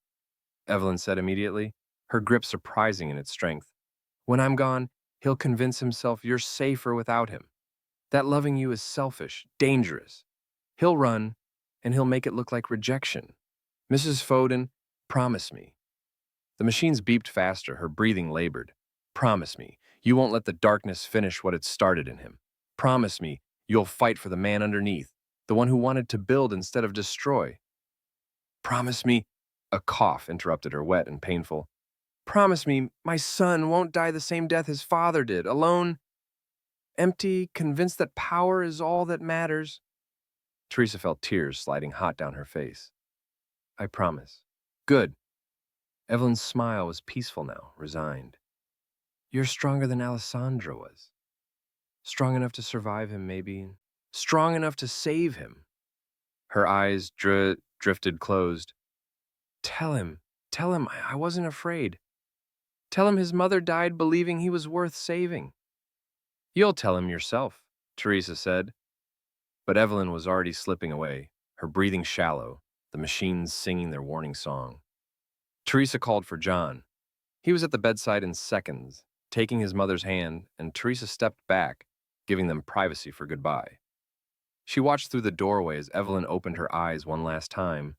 Evelyn said immediately, her grip surprising in its strength. When I'm gone, he'll convince himself you're safer without him. That loving you is selfish, dangerous. He'll run, and he'll make it look like rejection. Mrs. Foden, promise me. The machines beeped faster, her breathing labored. Promise me, you won't let the darkness finish what it started in him. Promise me, you'll fight for the man underneath, the one who wanted to build instead of destroy. Promise me, a cough interrupted her, wet and painful. Promise me, my son won't die the same death his father did, alone, empty, convinced that power is all that matters. Teresa felt tears sliding hot down her face. I promise. Good. Evelyn's smile was peaceful now, resigned. You're stronger than Alessandro was. Strong enough to survive him, maybe. Strong enough to save him. Her eyes drifted closed. Tell him, tell him I wasn't afraid. Tell him his mother died believing he was worth saving. You'll tell him yourself, Teresa said. But Evelyn was already slipping away, her breathing shallow, the machines singing their warning song. Teresa called for John. He was at the bedside in seconds, taking his mother's hand, and Teresa stepped back, giving them privacy for goodbye. She watched through the doorway as Evelyn opened her eyes one last time,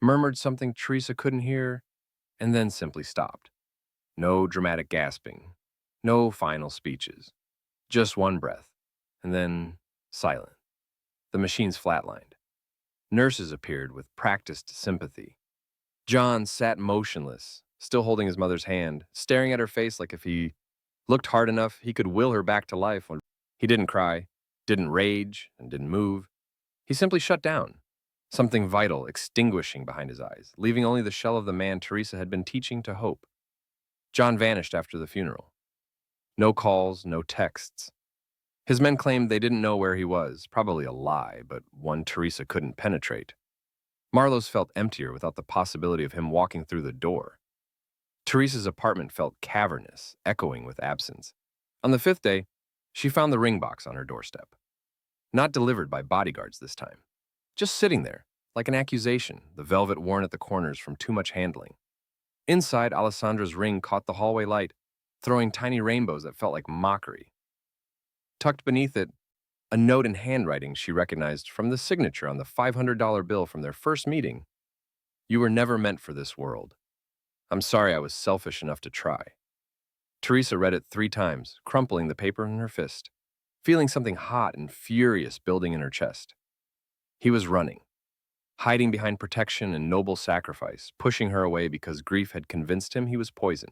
murmured something Teresa couldn't hear, and then simply stopped. No dramatic gasping, no final speeches, just one breath, and then silent. The machines flatlined. Nurses appeared with practiced sympathy. John sat motionless, still holding his mother's hand, staring at her face like if he looked hard enough, he could will her back to life. He didn't cry, didn't rage, and didn't move. He simply shut down, something vital extinguishing behind his eyes, leaving only the shell of the man Teresa had been teaching to hope. John vanished after the funeral. No calls, no texts. His men claimed they didn't know where he was, probably a lie, but one Teresa couldn't penetrate. Marlowe's felt emptier without the possibility of him walking through the door. Teresa's apartment felt cavernous, echoing with absence. On the fifth day, she found the ring box on her doorstep. Not delivered by bodyguards this time. Just sitting there, like an accusation, the velvet worn at the corners from too much handling. Inside, Alessandra's ring caught the hallway light, throwing tiny rainbows that felt like mockery. Tucked beneath it, a note in handwriting she recognized from the signature on the $500 bill from their first meeting. You were never meant for this world. I'm sorry I was selfish enough to try. Teresa read it 3 times, crumpling the paper in her fist, feeling something hot and furious building in her chest. He was running, hiding behind protection and noble sacrifice, pushing her away because grief had convinced him he was poison.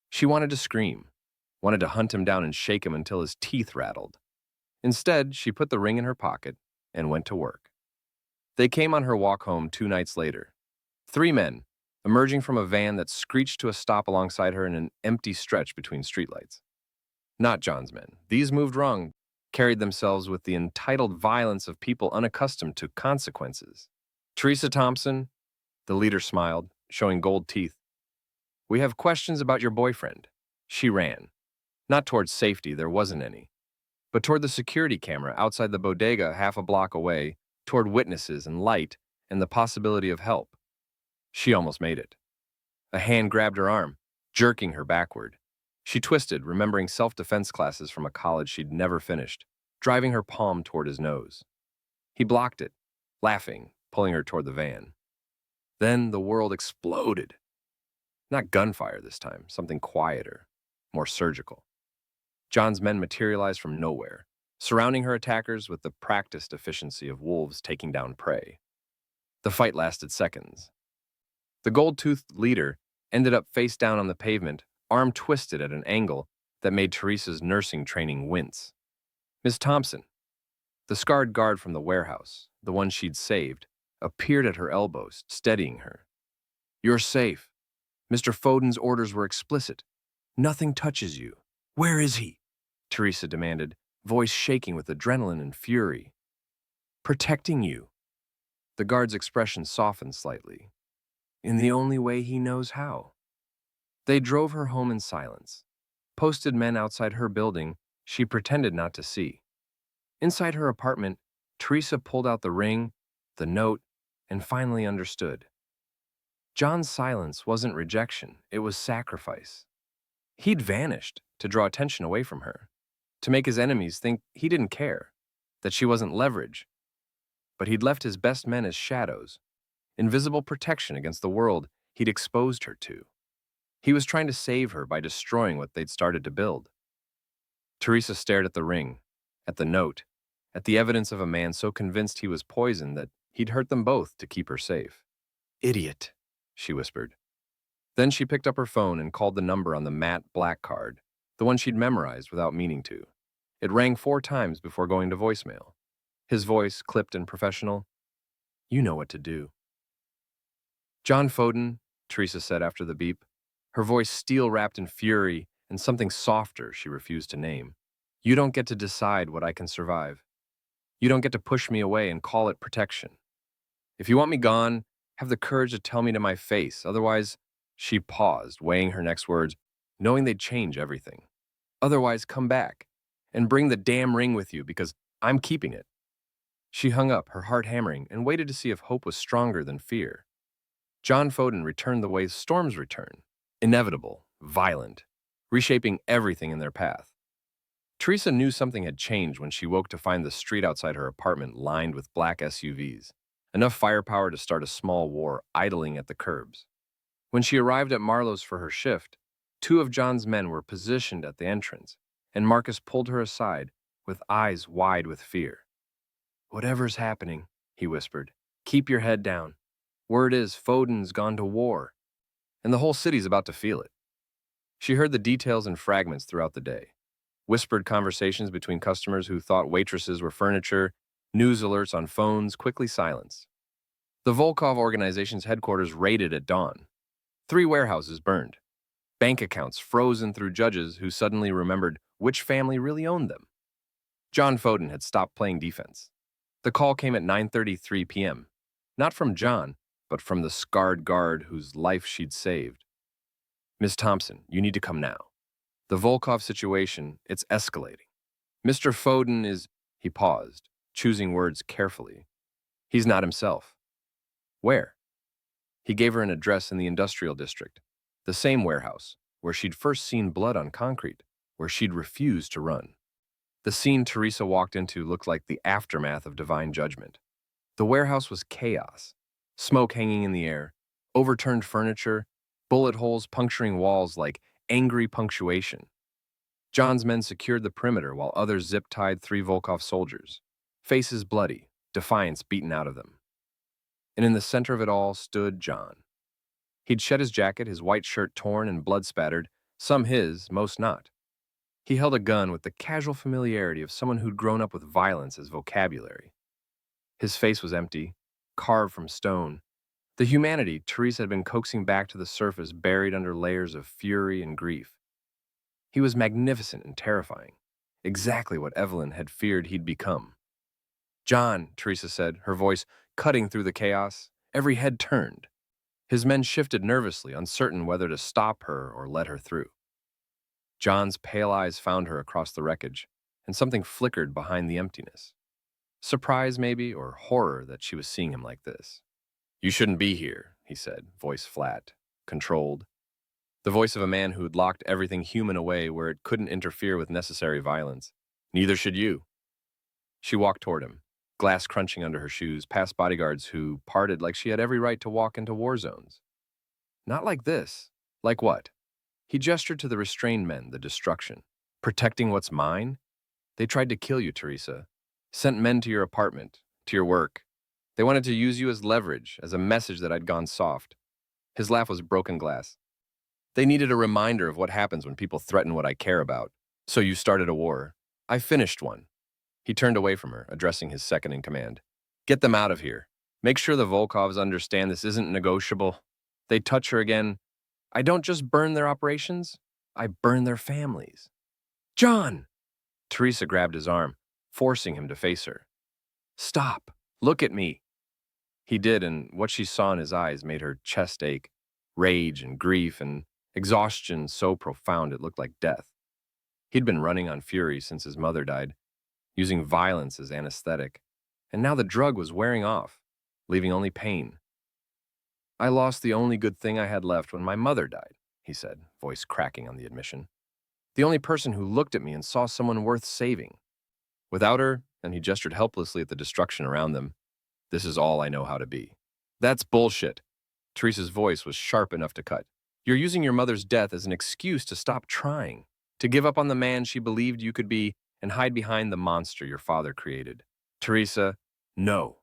She wanted to scream, wanted to hunt him down and shake him until his teeth rattled. Instead, she put the ring in her pocket and went to work. They came on her walk home 2 nights later. 3 men, emerging from a van that screeched to a stop alongside her in an empty stretch between streetlights. Not John's men. These moved wrong, carried themselves with the entitled violence of people unaccustomed to consequences. Teresa Thompson, the leader smiled, showing gold teeth. We have questions about your boyfriend. She ran. Not towards safety, there wasn't any, but toward the security camera outside the bodega half a block away, toward witnesses and light and the possibility of help. She almost made it. A hand grabbed her arm, jerking her backward. She twisted, remembering self-defense classes from a college she'd never finished, driving her palm toward his nose. He blocked it, laughing, pulling her toward the van. Then the world exploded. Not gunfire this time, something quieter, more surgical. John's men materialized from nowhere, surrounding her attackers with the practiced efficiency of wolves taking down prey. The fight lasted seconds. The gold-toothed leader ended up face down on the pavement, arm twisted at an angle that made Teresa's nursing training wince. Miss Thompson, the scarred guard from the warehouse, the one she'd saved, appeared at her elbows, steadying her. You're safe. Mr. Foden's orders were explicit. Nothing touches you. Where is he? Teresa demanded, voice shaking with adrenaline and fury. Protecting you. The guard's expression softened slightly. In the only way he knows how. They drove her home in silence. Posted men outside her building she pretended not to see. Inside her apartment, Teresa pulled out the ring, the note, and finally understood. John's silence wasn't rejection, it was sacrifice. He'd vanished to draw attention away from her, to make his enemies think he didn't care, that she wasn't leverage. But he'd left his best men as shadows, invisible protection against the world he'd exposed her to. He was trying to save her by destroying what they'd started to build. Teresa stared at the ring, at the note, at the evidence of a man so convinced he was poison that he'd hurt them both to keep her safe. Idiot, she whispered. Then she picked up her phone and called the number on the matte black card, the one she'd memorized without meaning to. It rang 4 times before going to voicemail. His voice, clipped and professional. You know what to do. John Foden, Teresa said after the beep, her voice steel-wrapped in fury and something softer she refused to name. You don't get to decide what I can survive. You don't get to push me away and call it protection. If you want me gone, have the courage to tell me to my face. Otherwise, she paused, weighing her next words, knowing they'd change everything. Otherwise, come back and bring the damn ring with you because I'm keeping it. She hung up, her heart hammering, and waited to see if hope was stronger than fear. John Foden returned the way storms return, inevitable, violent, reshaping everything in their path. Teresa knew something had changed when she woke to find the street outside her apartment lined with black SUVs, enough firepower to start a small war idling at the curbs. When she arrived at Marlowe's for her shift, two of John's men were positioned at the entrance, and Marcus pulled her aside with eyes wide with fear. "Whatever's happening," he whispered, "keep your head down. Word is Foden's gone to war, and the whole city's about to feel it." She heard the details in fragments throughout the day. Whispered conversations between customers who thought waitresses were furniture, news alerts on phones quickly silenced. The Volkov organization's headquarters raided at dawn. 3 warehouses burned. Bank accounts frozen through judges who suddenly remembered which family really owned them. John Foden had stopped playing defense. The call came at 9:33 p.m. Not from John, but from the scarred guard whose life she'd saved. "Miss Thompson, you need to come now. The Volkov situation, it's escalating. Mr. Foden is—" He paused, choosing words carefully. "He's not himself." "Where?" He gave her an address in the industrial district, the same warehouse where she'd first seen blood on concrete, where she'd refused to run. The scene Teresa walked into looked like the aftermath of divine judgment. The warehouse was chaos, smoke hanging in the air, overturned furniture, bullet holes puncturing walls like angry punctuation. John's men secured the perimeter while others zip-tied 3 Volkov soldiers, faces bloody, defiance beaten out of them. And in the center of it all stood John. He'd shed his jacket, his white shirt torn and blood-spattered, some his, most not. He held a gun with the casual familiarity of someone who'd grown up with violence as vocabulary. His face was empty, carved from stone. The humanity Teresa had been coaxing back to the surface buried under layers of fury and grief. He was magnificent and terrifying, exactly what Evelyn had feared he'd become. "John," Teresa said, her voice cutting through the chaos. Every head turned. His men shifted nervously, uncertain whether to stop her or let her through. John's pale eyes found her across the wreckage, and something flickered behind the emptiness. Surprise, maybe, or horror that she was seeing him like this. "You shouldn't be here," he said, voice flat, controlled. The voice of a man who'd locked everything human away where it couldn't interfere with necessary violence. "Neither should you." She walked toward him, glass crunching under her shoes, past bodyguards who parted like she had every right to walk into war zones. "Not like this." "Like what?" He gestured to the restrained men, the destruction. "Protecting what's mine? They tried to kill you, Teresa. Sent men to your apartment, to your work. They wanted to use you as leverage, as a message that I'd gone soft." His laugh was broken glass. "They needed a reminder of what happens when people threaten what I care about. So you started a war. I finished one." He turned away from her, addressing his second in command. "Get them out of here. Make sure the Volkovs understand this isn't negotiable. They touch her again. I don't just burn their operations, I burn their families." "John!" Teresa grabbed his arm, forcing him to face her. "Stop. Look at me." He did, and what she saw in his eyes made her chest ache, rage and grief and exhaustion so profound it looked like death. He'd been running on fury since his mother died, using violence as anesthetic, and now the drug was wearing off, leaving only pain. "I lost the only good thing I had left when my mother died," he said, voice cracking on the admission. "The only person who looked at me and saw someone worth saving. Without her," and he gestured helplessly at the destruction around them, "this is all I know how to be." "That's bullshit." Teresa's voice was sharp enough to cut. "You're using your mother's death as an excuse to stop trying, to give up on the man she believed you could be and hide behind the monster your father created." "Teresa, no."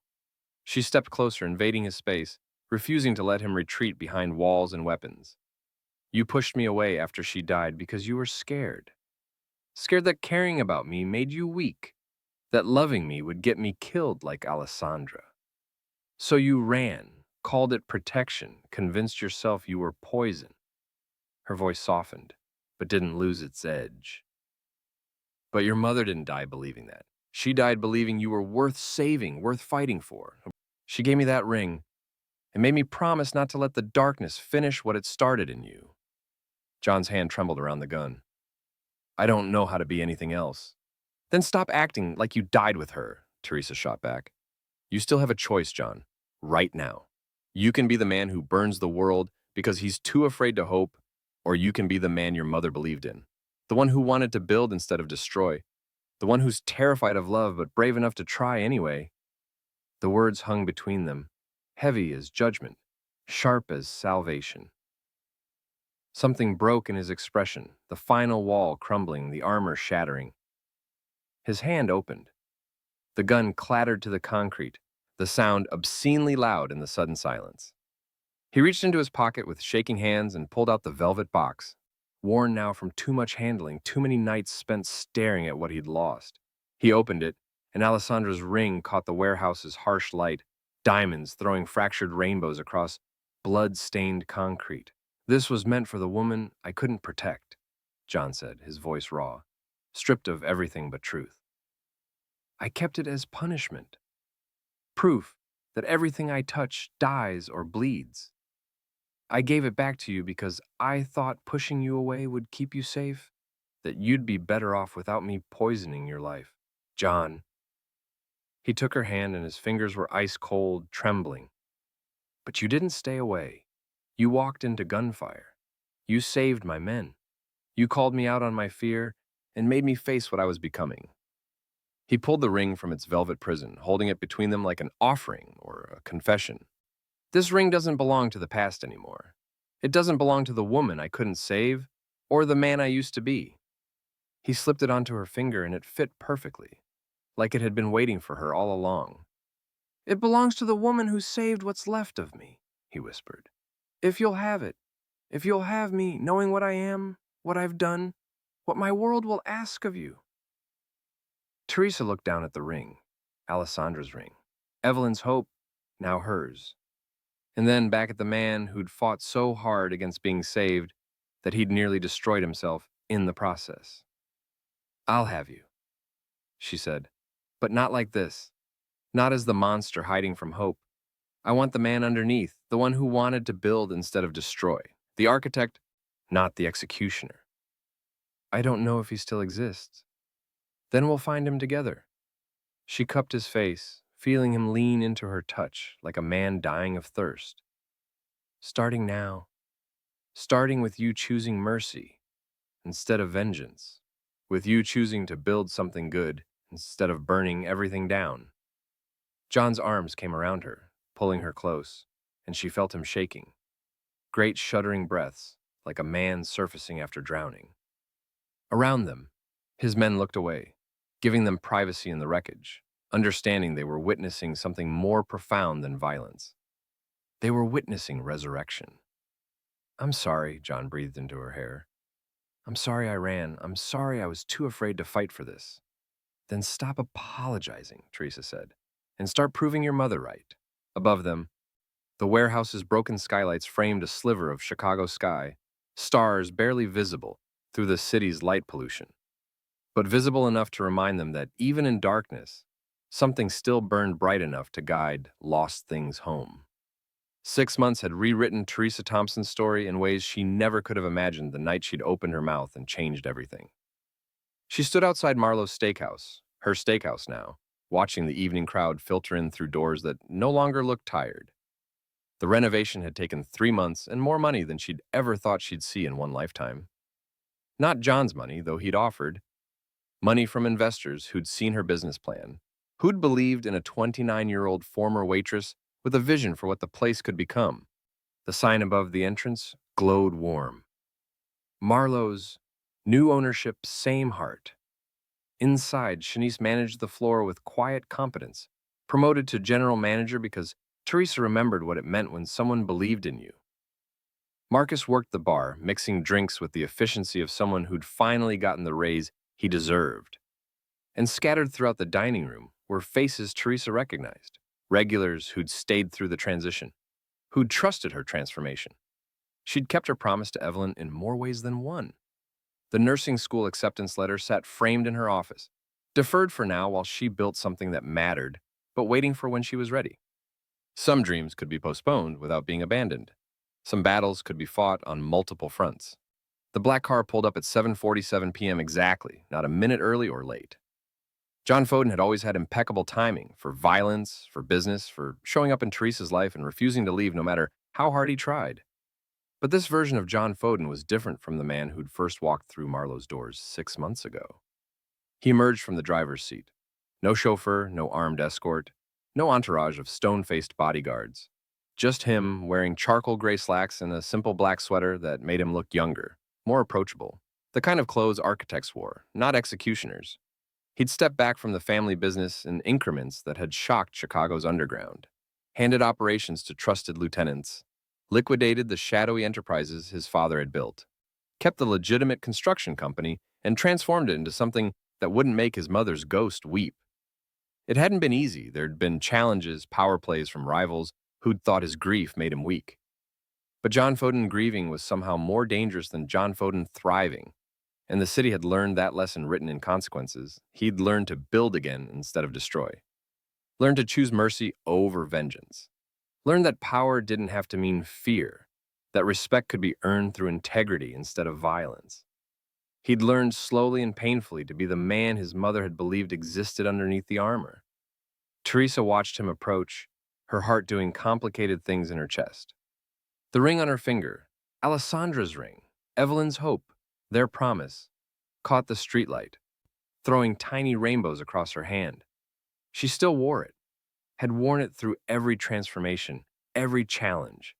She stepped closer, invading his space, refusing to let him retreat behind walls and weapons. "You pushed me away after she died because you were scared. Scared that caring about me made you weak, that loving me would get me killed like Alessandra. So you ran, called it protection, convinced yourself you were poison." Her voice softened, but didn't lose its edge. "But your mother didn't die believing that. She died believing you were worth saving, worth fighting for." She gave me that ring and made me promise not to let the darkness finish what it started in you. John's hand trembled around the gun. I don't know how to be anything else. Then stop acting like you died with her, Teresa shot back. You still have a choice, John. Right now. You can be the man who burns the world because he's too afraid to hope, or you can be the man your mother believed in. The one who wanted to build instead of destroy. The one who's terrified of love but brave enough to try anyway. The words hung between them, heavy as judgment, sharp as salvation. Something broke in his expression, the final wall crumbling, the armor shattering. His hand opened. The gun clattered to the concrete, the sound obscenely loud in the sudden silence. He reached into his pocket with shaking hands and pulled out the velvet box, worn now from too much handling, too many nights spent staring at what he'd lost. He opened it, and Alessandra's ring caught the warehouse's harsh light, diamonds throwing fractured rainbows across blood-stained concrete. This was meant for the woman I couldn't protect, John said, his voice raw, stripped of everything but truth. I kept it as punishment. Proof that everything I touch dies or bleeds. I gave it back to you because I thought pushing you away would keep you safe, that you'd be better off without me poisoning your life. John. He took her hand and his fingers were ice cold, trembling. But you didn't stay away. You walked into gunfire. You saved my men. You called me out on my fear and made me face what I was becoming. He pulled the ring from its velvet prison, holding it between them like an offering or a confession. This ring doesn't belong to the past anymore. It doesn't belong to the woman I couldn't save or the man I used to be. He slipped it onto her finger and it fit perfectly, like it had been waiting for her all along. It belongs to the woman who saved what's left of me, he whispered. If you'll have it, if you'll have me, knowing what I am, what I've done, what my world will ask of you. Teresa looked down at the ring, Alessandra's ring, Evelyn's hope, now hers, and then back at the man who'd fought so hard against being saved that he'd nearly destroyed himself in the process. I'll have you, she said, but not like this, not as the monster hiding from hope. I want the man underneath, the one who wanted to build instead of destroy, the architect, not the executioner. I don't know if he still exists. Then we'll find him together. She cupped his face, feeling him lean into her touch like a man dying of thirst. Starting now, starting with you choosing mercy instead of vengeance, with you choosing to build something good instead of burning everything down. John's arms came around her, pulling her close, and she felt him shaking. Great shuddering breaths, like a man surfacing after drowning. Around them, his men looked away, giving them privacy in the wreckage, understanding they were witnessing something more profound than violence. They were witnessing resurrection. I'm sorry, John breathed into her hair. I'm sorry I ran. I'm sorry I was too afraid to fight for this. Then stop apologizing, Teresa said, and start proving your mother right. Above them, the warehouse's broken skylights framed a sliver of Chicago sky, stars barely visible through the city's light pollution, but visible enough to remind them that even in darkness, something still burned bright enough to guide lost things home. 6 months had rewritten Teresa Thompson's story in ways she never could have imagined the night she'd opened her mouth and changed everything. She stood outside Marlowe's steakhouse, her steakhouse now, watching the evening crowd filter in through doors that no longer looked tired. The renovation had taken 3 months and more money than she'd ever thought she'd see in one lifetime. Not John's money, though he'd offered. Money from investors who'd seen her business plan, who'd believed in a 29-year-old former waitress with a vision for what the place could become. The sign above the entrance glowed warm. Marlowe's new ownership, same heart. Inside, Shanice managed the floor with quiet competence, promoted to general manager because Teresa remembered what it meant when someone believed in you. Marcus worked the bar, mixing drinks with the efficiency of someone who'd finally gotten the raise he deserved. And scattered throughout the dining room were faces Teresa recognized, regulars who'd stayed through the transition, who'd trusted her transformation. She'd kept her promise to Evelyn in more ways than one. The nursing school acceptance letter sat framed in her office, deferred for now while she built something that mattered, but waiting for when she was ready. Some dreams could be postponed without being abandoned. Some battles could be fought on multiple fronts. The black car pulled up at 7:47 p.m. exactly, not a minute early or late. John Foden had always had impeccable timing for violence, for business, for showing up in Teresa's life and refusing to leave no matter how hard he tried. But this version of John Foden was different from the man who'd first walked through Marlowe's doors 6 months ago. He emerged from the driver's seat. No chauffeur, no armed escort, no entourage of stone-faced bodyguards. Just him wearing charcoal gray slacks and a simple black sweater that made him look younger, more approachable. The kind of clothes architects wore, not executioners. He'd stepped back from the family business in increments that had shocked Chicago's underground, handed operations to trusted lieutenants, liquidated the shadowy enterprises his father had built, kept the legitimate construction company, and transformed it into something that wouldn't make his mother's ghost weep. It hadn't been easy. There'd been challenges, power plays from rivals who'd thought his grief made him weak. But John Foden grieving was somehow more dangerous than John Foden thriving, and the city had learned that lesson written in consequences. He'd learned to build again instead of destroy. Learned to choose mercy over vengeance. Learned that power didn't have to mean fear, that respect could be earned through integrity instead of violence. He'd learned slowly and painfully to be the man his mother had believed existed underneath the armor. Teresa watched him approach, her heart doing complicated things in her chest. The ring on her finger, Alessandra's ring, Evelyn's hope, their promise, caught the streetlight, throwing tiny rainbows across her hand. She still wore it, had worn it through every transformation, every challenge,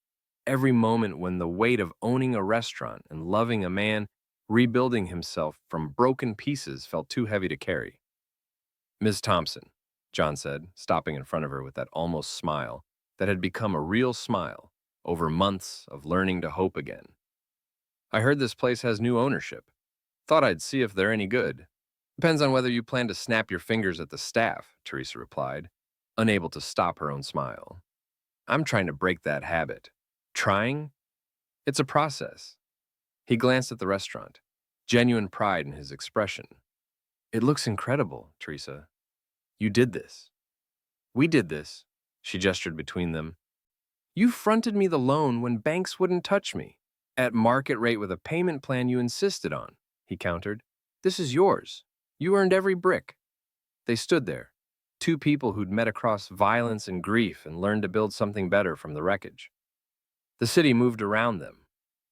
every moment when the weight of owning a restaurant and loving a man, rebuilding himself from broken pieces felt too heavy to carry. "Miss Thompson," John said, stopping in front of her with that almost smile that had become a real smile over months of learning to hope again. "I heard this place has new ownership. Thought I'd see if they're any good." "Depends on whether you plan to snap your fingers at the staff," Teresa replied, unable to stop her own smile. "I'm trying to break that habit." "Trying? It's a process." He glanced at the restaurant, genuine pride in his expression. "It looks incredible, Teresa. You did this." "We did this," she gestured between them. "You fronted me the loan when banks wouldn't touch me. At market rate with a payment plan you insisted on," he countered. "This is yours. You earned every brick." They stood there, two people who'd met across violence and grief and learned to build something better from the wreckage. The city moved around them,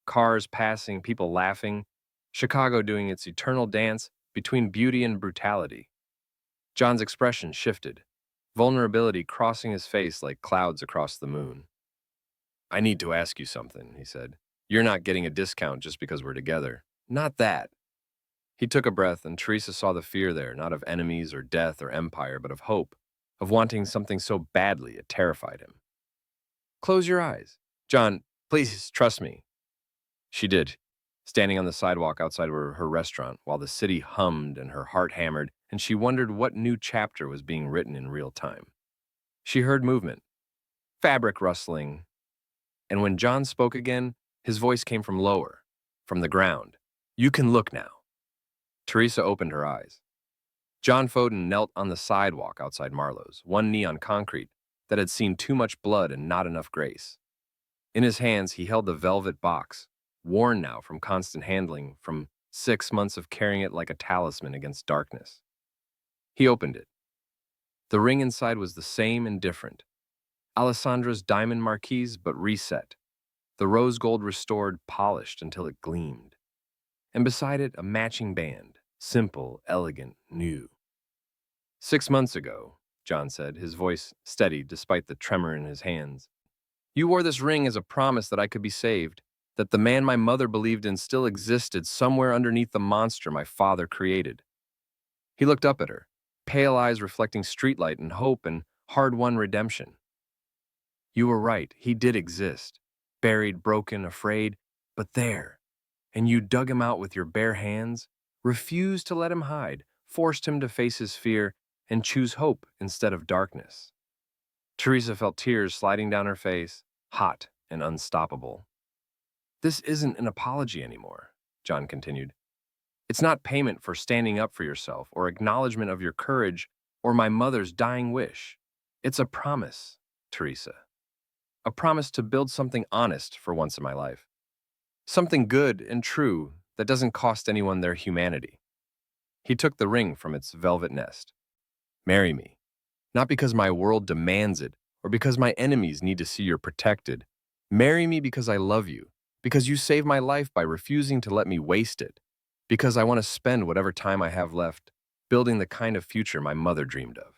cars passing, people laughing, Chicago doing its eternal dance between beauty and brutality. John's expression shifted, vulnerability crossing his face like clouds across the moon. "I need to ask you something," he said. "You're not getting a discount just because we're together. Not that." He took a breath, and Teresa saw the fear there, not of enemies or death or empire, but of hope, of wanting something so badly it terrified him. "Close your eyes. John, please trust me." She did, standing on the sidewalk outside her restaurant while the city hummed and her heart hammered, and she wondered what new chapter was being written in real time. She heard movement, fabric rustling, and when John spoke again, his voice came from lower, from the ground. "You can look now." Teresa opened her eyes. John Foden knelt on the sidewalk outside Marlowe's, one knee on concrete that had seen too much blood and not enough grace. In his hands, he held the velvet box, worn now from constant handling, from 6 months of carrying it like a talisman against darkness. He opened it. The ring inside was the same and different. Alessandra's diamond marquise, but reset. The rose gold restored, polished until it gleamed. And beside it, a matching band, simple, elegant, new. 6 months ago, John said, his voice steady despite the tremor in his hands, "You wore this ring as a promise that I could be saved, that the man my mother believed in still existed somewhere underneath the monster my father created." He looked up at her, pale eyes reflecting streetlight and hope and hard-won redemption. "You were right, he did exist, buried, broken, afraid, but there. And you dug him out with your bare hands, refused to let him hide, forced him to face his fear and choose hope instead of darkness." Teresa felt tears sliding down her face, hot and unstoppable. "This isn't an apology anymore," John continued. "It's not payment for standing up for yourself or acknowledgement of your courage or my mother's dying wish. It's a promise, Teresa. A promise to build something honest for once in my life. Something good and true that doesn't cost anyone their humanity. He took the ring from its velvet nest. Marry me. Not because my world demands it, or because my enemies need to see you're protected. Marry me because I love you, because you saved my life by refusing to let me waste it, because I want to spend whatever time I have left building the kind of future my mother dreamed of.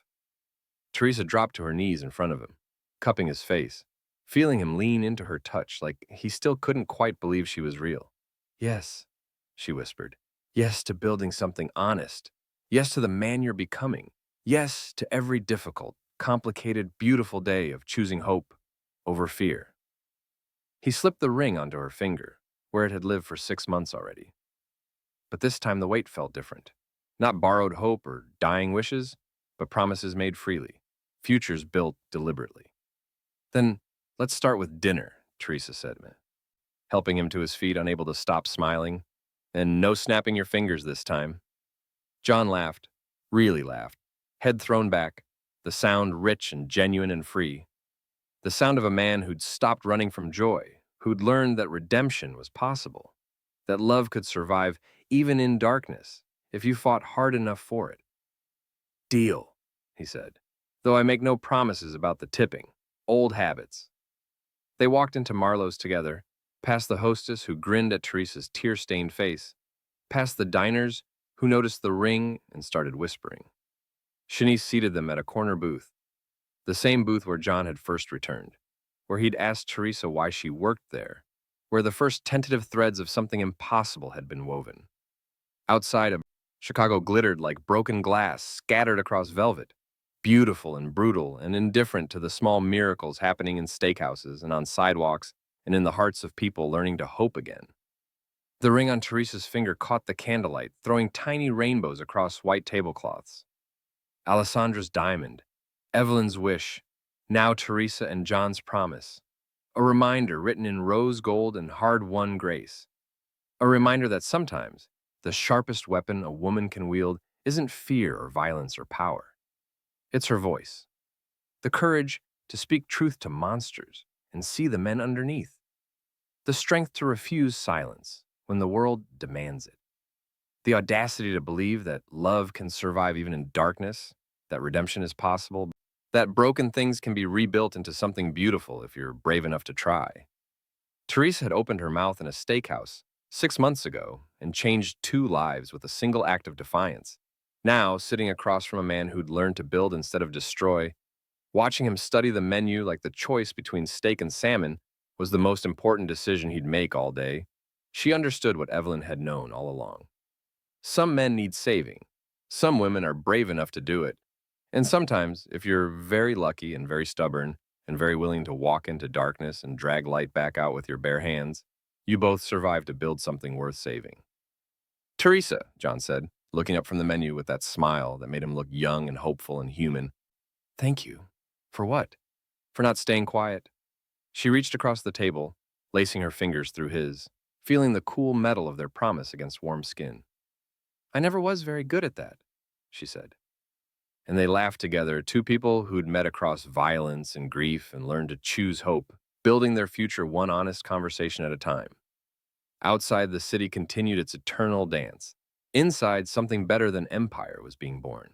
Teresa dropped to her knees in front of him, cupping his face, feeling him lean into her touch like he still couldn't quite believe she was real. Yes, she whispered. Yes to building something honest. Yes to the man you're becoming. Yes to every difficult, complicated, beautiful day of choosing hope over fear. He slipped the ring onto her finger, where it had lived for 6 months already. But this time the weight felt different. Not borrowed hope or dying wishes, but promises made freely, futures built deliberately. Then let's start with dinner, Teresa said, helping him to his feet, unable to stop smiling. And no snapping your fingers this time. John laughed, really laughed, head thrown back, the sound rich and genuine and free. The sound of a man who'd stopped running from joy, who'd learned that redemption was possible, that love could survive even in darkness if you fought hard enough for it. Deal, he said, though I make no promises about the tipping. Old habits. They walked into Marlowe's together, past the hostess who grinned at Teresa's tear-stained face, past the diners who noticed the ring and started whispering. Shanice seated them at a corner booth, the same booth where John had first returned, where he'd asked Teresa why she worked there, where the first tentative threads of something impossible had been woven. Outside, Chicago glittered like broken glass scattered across velvet, beautiful and brutal and indifferent to the small miracles happening in steakhouses and on sidewalks and in the hearts of people learning to hope again. The ring on Teresa's finger caught the candlelight, throwing tiny rainbows across white tablecloths. Alessandra's diamond, Evelyn's wish, now Teresa and John's promise. A reminder written in rose gold and hard-won grace. A reminder that sometimes the sharpest weapon a woman can wield isn't fear or violence or power. It's her voice. The courage to speak truth to monsters and see the men underneath. The strength to refuse silence when the world demands it. The audacity to believe that love can survive even in darkness, that redemption is possible, that broken things can be rebuilt into something beautiful if you're brave enough to try. Teresa had opened her mouth in a steakhouse 6 months ago and changed 2 lives with a single act of defiance. Now, sitting across from a man who'd learned to build instead of destroy, watching him study the menu like the choice between steak and salmon was the most important decision he'd make all day, she understood what Evelyn had known all along. Some men need saving. Some women are brave enough to do it. And sometimes, if you're very lucky and very stubborn and very willing to walk into darkness and drag light back out with your bare hands, you both survive to build something worth saving. Teresa, John said, looking up from the menu with that smile that made him look young and hopeful and human. Thank you. For what? For not staying quiet. She reached across the table, lacing her fingers through his, feeling the cool metal of their promise against warm skin. I never was very good at that, she said. And they laughed together, 2 people who'd met across violence and grief and learned to choose hope, building their future one honest conversation at a time. Outside, the city continued its eternal dance. Inside, something better than empire was being born.